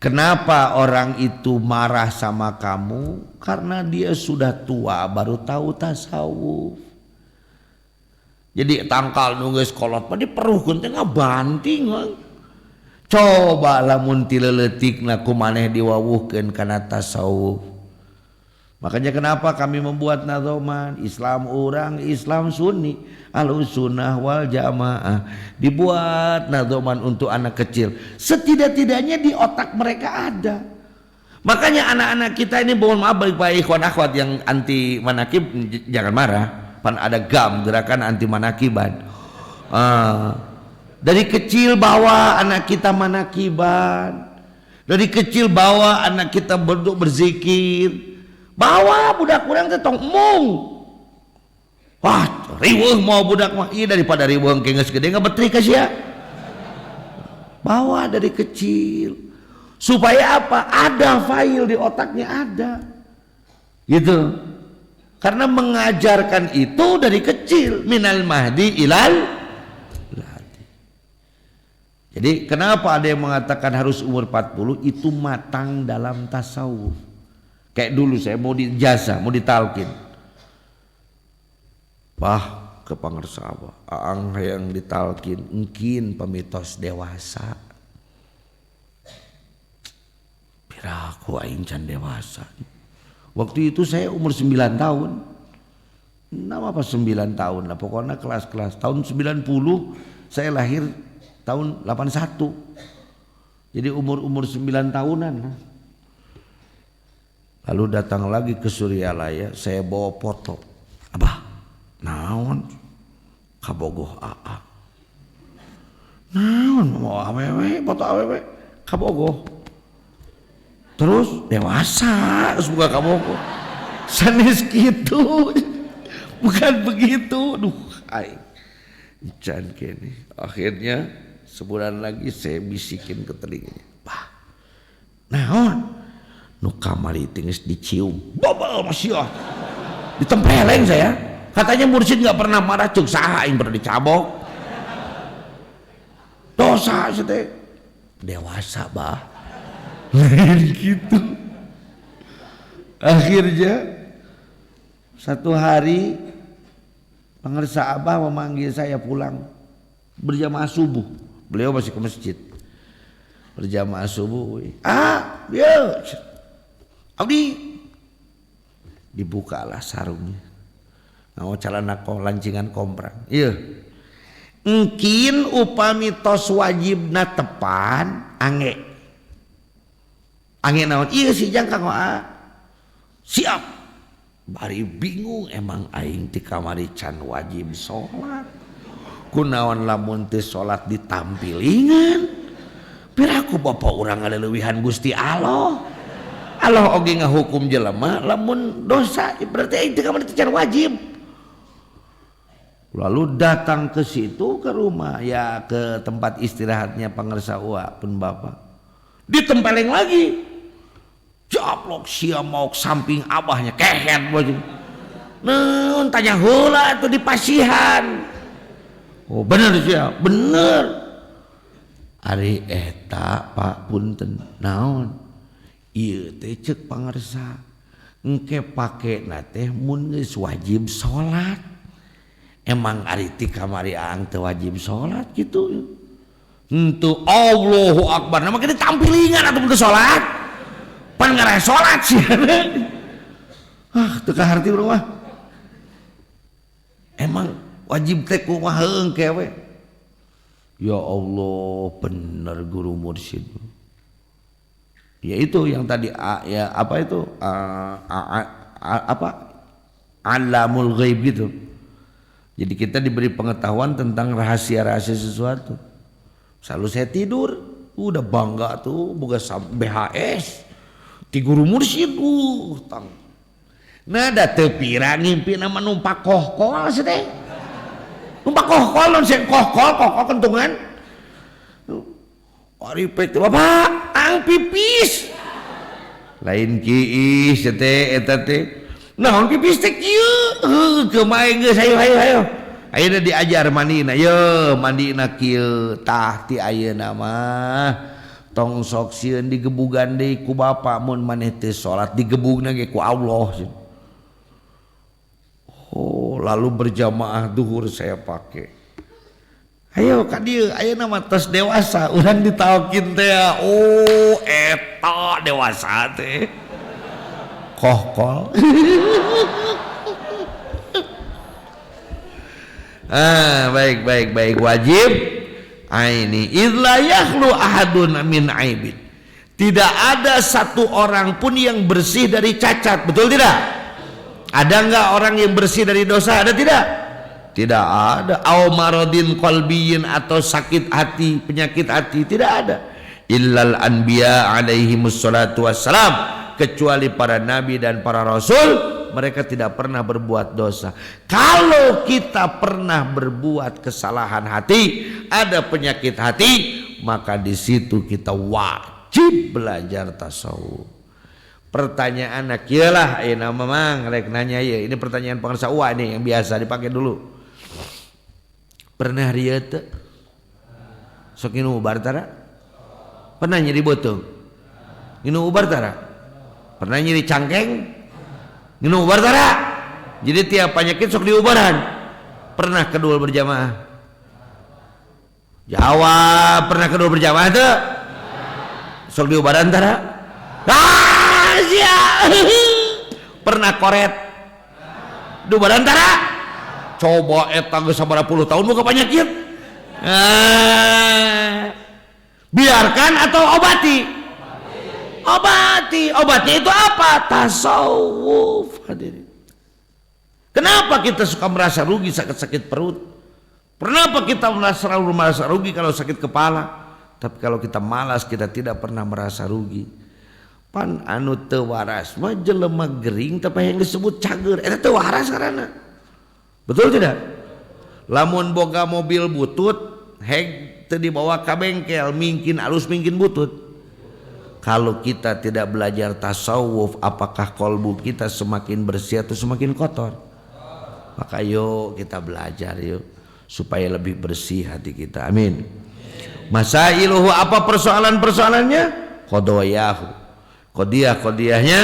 Kenapa orang itu marah sama kamu? Karena dia sudah tua baru tahu tasawuf. Jadi tangkal nunggu sekolot mah diperuhkeun teh ngabanting. Coba lamun ti leuletikna kumaneh diwawuhkeun kana tasawuf. Makanya kenapa kami membuat nadzoman Islam orang, Islam Sunni, Ahlussunnah wal Jamaah. Dibuat nadzoman untuk anak kecil. Setidak-tidaknya di otak mereka ada. Makanya anak-anak kita ini, mohon maaf bagi Pak ikhwan akhwat yang anti manakib, jangan marah. Pan ada GAM, gerakan anti manakiban. Dari kecil bawa anak kita manakiban. Dari kecil bawa anak kita bentuk berzikir. Bawa budak kurang teh tong mung. Wah, riweuh mau budak mah ieu daripada riweuh engke geus gede ngebetri ka sia. Bawa dari kecil. Supaya apa? Ada file di otaknya ada. Gitu. Karena mengajarkan itu dari kecil, minal mahdi ilal lahdi. Jadi kenapa ada yang mengatakan harus umur 40? Itu matang dalam tasawuf. Kayak dulu saya mau dijasa, mau ditalkin. Bah, ke Pangarsa Abah, aang yang ditalkin, mungkin pemitos dewasa. kira aku aing can dewasa. Waktu itu saya umur 9 tahun. Nama apa 9 tahun lah, pokoknya kelas-kelas. Tahun 90 saya lahir tahun 81. Jadi umur 9 tahunan. Lalu datang lagi ke Suryalaya, saya bawa foto. Abah, naon? Kabogoh AA. Naon mau awewe, foto awewe, kabogoh. Terus dewasa, terus buka kabogoh. Sanes gitu. Bukan begitu. Duh, aing. Can kene. Akhirnya sebulan lagi saya bisikin ke telinganya. Bah, naon? Nu kamari tingis dicium. Bobol masih ditempeleng saya. Katanya mursyid nggak pernah marah, cuk saha aing pernah dicabok. Dosa teh. Dewasa bah. Gitu. Akhirnya satu hari pengersa Abah memanggil saya pulang berjamaah subuh. Beliau masih ke masjid. Berjamaah subuh. Ya. Abdi. Dibukalah sarungnya. Mau calana lancingan komprang. Iya. Mungkin upami tos wajibna tepan ange. Angin naon iya si jangkang siap bari bingung emang aing ti kamari can wajib sholat kunaon lamun teu sholat ditampilingan piraku bapak urang ngaleuwihan Gusti Allah oge ngahukum jelema lamun dosa berarti aing ti kamari can wajib. Lalu datang ke situ ke rumah ya ke tempat istirahatnya pangersa Uwa pun bapak ditempeleng lagi. Jablok sia mau samping abahnya kehet baju. Nun tanya heula atuh di pasihan. Oh bener sia, bener. Ari eta Pak punten naon? Ieu teh ceuk pangarsa. Engke pakena teh mun geus wajib salat. Emang ari ti kamari aang teu wajib salat kitu. Henteu Allahu Akbar. Nama kita tampilingan atuh mun teu salat. Pan ngareh sholat sih. Teu kaharti urang mah. Emang wajib teh kumaha heung kewe. Ya Allah, bener guru mursyid. Ya itu yang tadi ya apa itu? Alamul ghaib gitu. Jadi kita diberi pengetahuan tentang rahasia-rahasia sesuatu. Selalu saya tidur, udah bangga tuh boga BHS. Ti guru mursyid tang. Nada teu pira ngimpi nama numpak kohkol sih teh. Numpak kohkol non sing kohkol kentungan. Ari pek bapak ang pipis. Lain kiis teh eta teh. Naon pipis teh kieu? Kemae geus hayo. Ayeuna diajar mandina. Yo mandina kieu tah ti ayeuna mah. Tong sok sieun digebugan deui ku bapa mun maneh teu salat digebugna ge ku Allah. Oh, lalu berjamaah duhur saya pakai. Ayo ka dieu ayeuna mah tos dewasa urang ditaokin teh. Oh, eta dewasa teh. Kohkol. Baik wajib. Ini idla yakhlu ahadun min aibin. Tidak ada satu orang pun yang bersih dari cacat, betul tidak? Ada enggak orang yang bersih dari dosa? Ada tidak? Tidak ada. Au maradin qalbiyin atau sakit hati, penyakit hati, tidak ada. Illal anbiya alaihimus salatu wassalam, kecuali para nabi dan para rasul, mereka tidak pernah berbuat dosa. Kalau kita pernah berbuat kesalahan hati, ada penyakit hati, maka di situ kita wajib belajar tasawuf. Pertanyaan nak iyalah ayeuna mamang rek nanya ya. Ini pertanyaan pangarsa Uwa nih yang biasa dipakai dulu. Pernah rieu teu? Sok nginu ubar tara? Pernah nyeri beuteung? Nginu ubar tara? Pernah nyeri cangkeng? Nginu ubar tara? Jadi tiap penyakit sok diubaran. Pernah kedua berjamaah? Jawab, pernah kedua berjamaah teu? Sok diubaran tara? sia. Pernah koret du barantara coba eta geus sabaraha puluh tahun boga penyakit. Biarkan atau obati? Obati itu apa? Tasawuf. Hadirin, kenapa kita suka merasa rugi sakit perut? Kenapa kita merasa rugi kalau sakit kepala? Tapi kalau kita malas, kita tidak pernah merasa rugi. Pan anu teu waras mah jelema gering tapi yang disebut cager eta teu waras karana. Betul tidak? Lamun boga mobil butut heg teu dibawa ka bengkel, mungkin alus mungkin butut. Kalau kita tidak belajar tasawuf, apakah kolbu kita semakin bersih atau semakin kotor? Maka yuk kita belajar yuk supaya lebih bersih hati kita. Amin. Masailuhu, apa persoalan-persoalannya? Qadiyahnya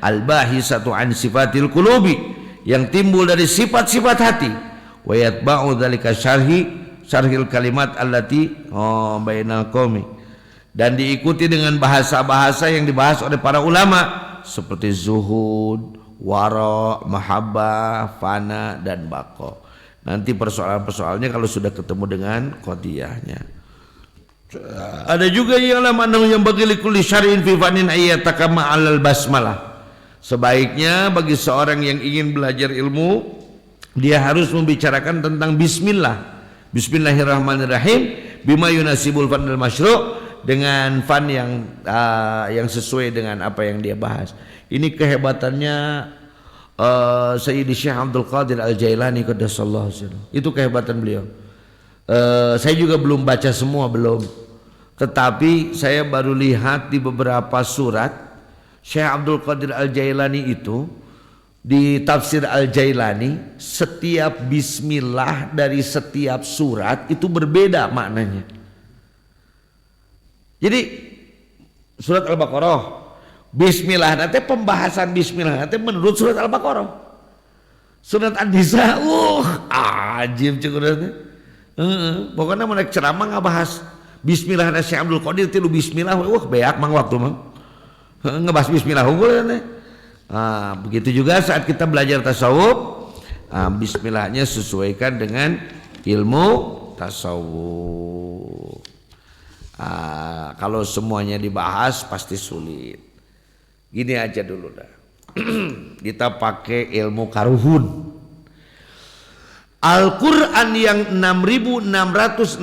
al-bahisatu an sifatil qulubi, yang timbul dari sifat-sifat hati. Wa yatba'u dzalika syarhil kalimat allati bainal qaumi, dan diikuti dengan bahasa-bahasa yang dibahas oleh para ulama seperti zuhud, wara, mahabbah, fana, dan baqo. Nanti persoalan-persoalannya kalau sudah ketemu dengan qadiyahnya. Ada juga yang yang bagi likulli syar'in fi fanin ayyatakama 'alal basmalah. Sebaiknya bagi seorang yang ingin belajar ilmu, dia harus membicarakan tentang bismillah. Bismillahirrahmanirrahim bima yunasibul fanil masyru', dengan fan yang sesuai dengan apa yang dia bahas. Ini kehebatannya Sayyidi Syekh Abdul Qadir Al-Jailani qaddasallahu sirrahu. Itu kehebatan beliau. Saya juga belum baca semua, belum. Tetapi saya baru lihat di beberapa surat Syekh Abdul Qadir Al-Jailani itu, di tafsir Al-Jailani, setiap bismillah dari setiap surat itu berbeda maknanya. Jadi surat Al-Baqarah, bismillah nanti pembahasan bismillah nanti menurut surat Al-Baqarah. Surat An-Nisa, ajib cukup. Pokoknya mau naik ceramah ngabahas bismillah na Syekh Abdul Qadir tilu bismillah, beak mang waktu mang ngebahas bismillah unggul. Begitu juga saat kita belajar tasawuf, bismillahnya sesuaikan dengan ilmu tasawuf. Kalau semuanya dibahas pasti sulit. Gini aja dulu dah. Kita pakai ilmu karuhun. Al-Quran yang 6.666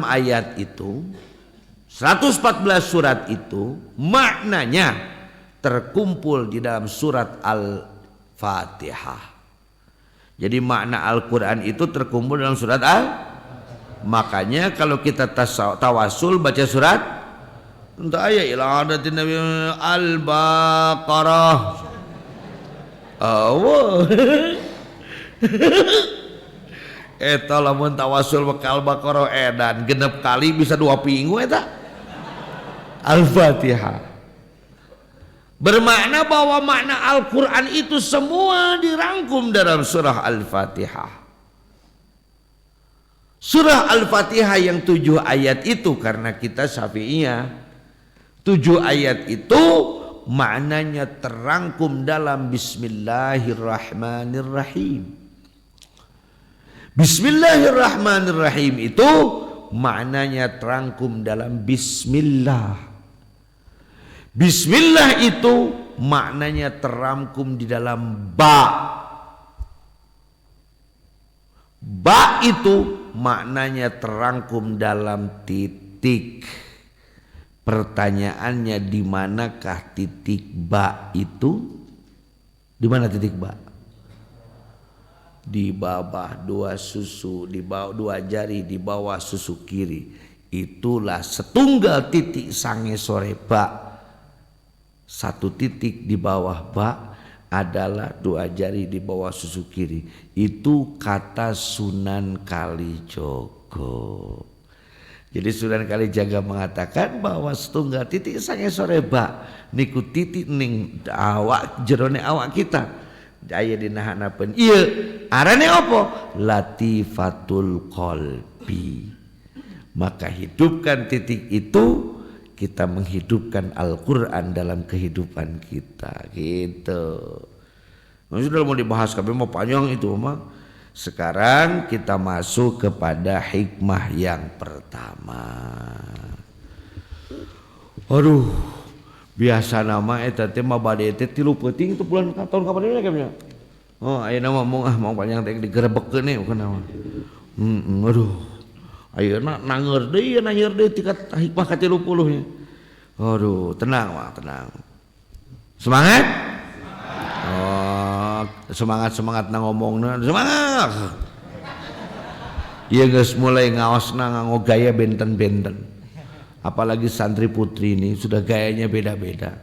ayat itu, 114 surat itu, maknanya terkumpul di dalam surat Al-Fatihah. Jadi makna Al-Quran itu terkumpul dalam surat Makanya kalau kita tawasul baca surat entah ayat ila adatin Nabi Al-Baqarah. Eta lamun tawasul ke Al-Baqarah edan genep kali bisa 2 minggu eta. Al-Fatihah bermakna bahwa makna Al-Quran itu semua dirangkum dalam surah Al-Fatihah. Surah Al-Fatihah yang 7 ayat itu, karena kita Syafi'iyah, 7 ayat itu maknanya terangkum dalam Bismillahirrahmanirrahim. Bismillahirrahmanirrahim itu maknanya terangkum dalam Bismillah. Bismillah itu maknanya terangkum di dalam Ba. Ba itu maknanya terangkum dalam titik. Pertanyaannya, di manakah titik ba itu? Di mana titik ba? Di bawah 2 susu, di bawah 2 jari di bawah susu kiri. Itulah setunggal titik sange sore ba. 1 titik di bawah ba adalah 2 jari di bawah susu kiri. Itu kata Sunan Kalijogo. Jadi Sunan Kalijaga mengatakan bahwa setunggal titik sange sore ba niku titik ning awak, jerone awak kita. Aya dina hanapeun ieu arane apa? Latifatul qalbi. Maka hidupkan titik itu, kita menghidupkan Al-Quran dalam kehidupan kita gitu. Nah, sudah mau dibahas tapi mau panjang itu mah. Sekarang kita masuk kepada hikmah yang pertama. Aduh, biasa nama eta teh mah bade teh 3 peuting itu bulan tahun kapan ini kayaknya. Oh, ayeuna mah mau panjang teh digerebekkeun nih bukan nama. Aduh. Ayeuna nangeur deui tingkat hikmah ka 30 nya. Aduh, tenang mah, tenang. Semangat? Oh, semangat nang ngomongna, semangat. Ieu geus mulai ngaosna nganggo gaya benten-benten. Apalagi santri putri ini sudah gayanya beda-beda.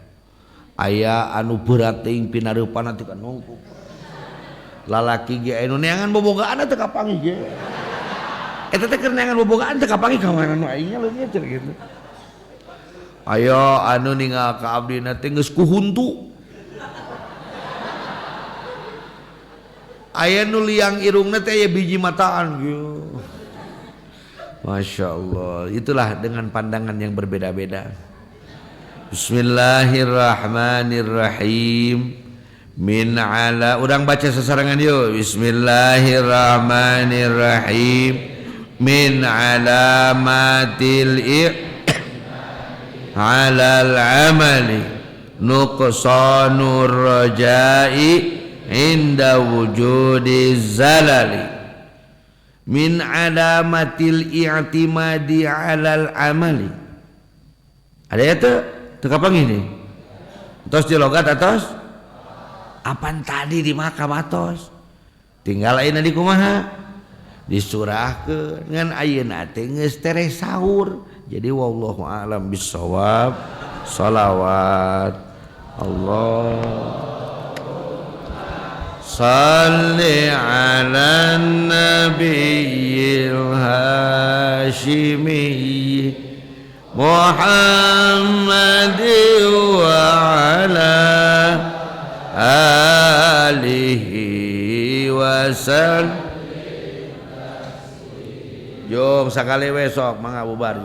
Aya anu berat teuing pinareupan teh kan nongko. Lalaki ge anu neangan bobogaan teh kapangi ge. Eta teh keur neangan bobogaan teh kapangi ka mana nu aingnya leungit gitu. Ayo anu ninggal ka abdina teh geus kuhuntu. Aya nu liang irungna teh aya biji mataan gitu. Masya Allah, itulah dengan pandangan yang berbeda-beda. Bismillahirrahmanirrahim. Min ala, urang baca sesarangan yuk. Bismillahirrahmanirrahim. Min alamatil alal amali nuqsanur rajai inda wujudi zalali. Min alamatil i'timadi alal amali. Ada ya tuh kapang ini tos di logat atos apaan tadi di makam atos tinggal ayeuna di kumaha disurahkeun ngan ayeuna teh geus tere sahur. Jadi wallahu a'lam bissawab. Shalawat Allah salli ala nabiyil hashimi Muhammad wa ala alihi wa sallam. Jom sakali besok mangga bubar.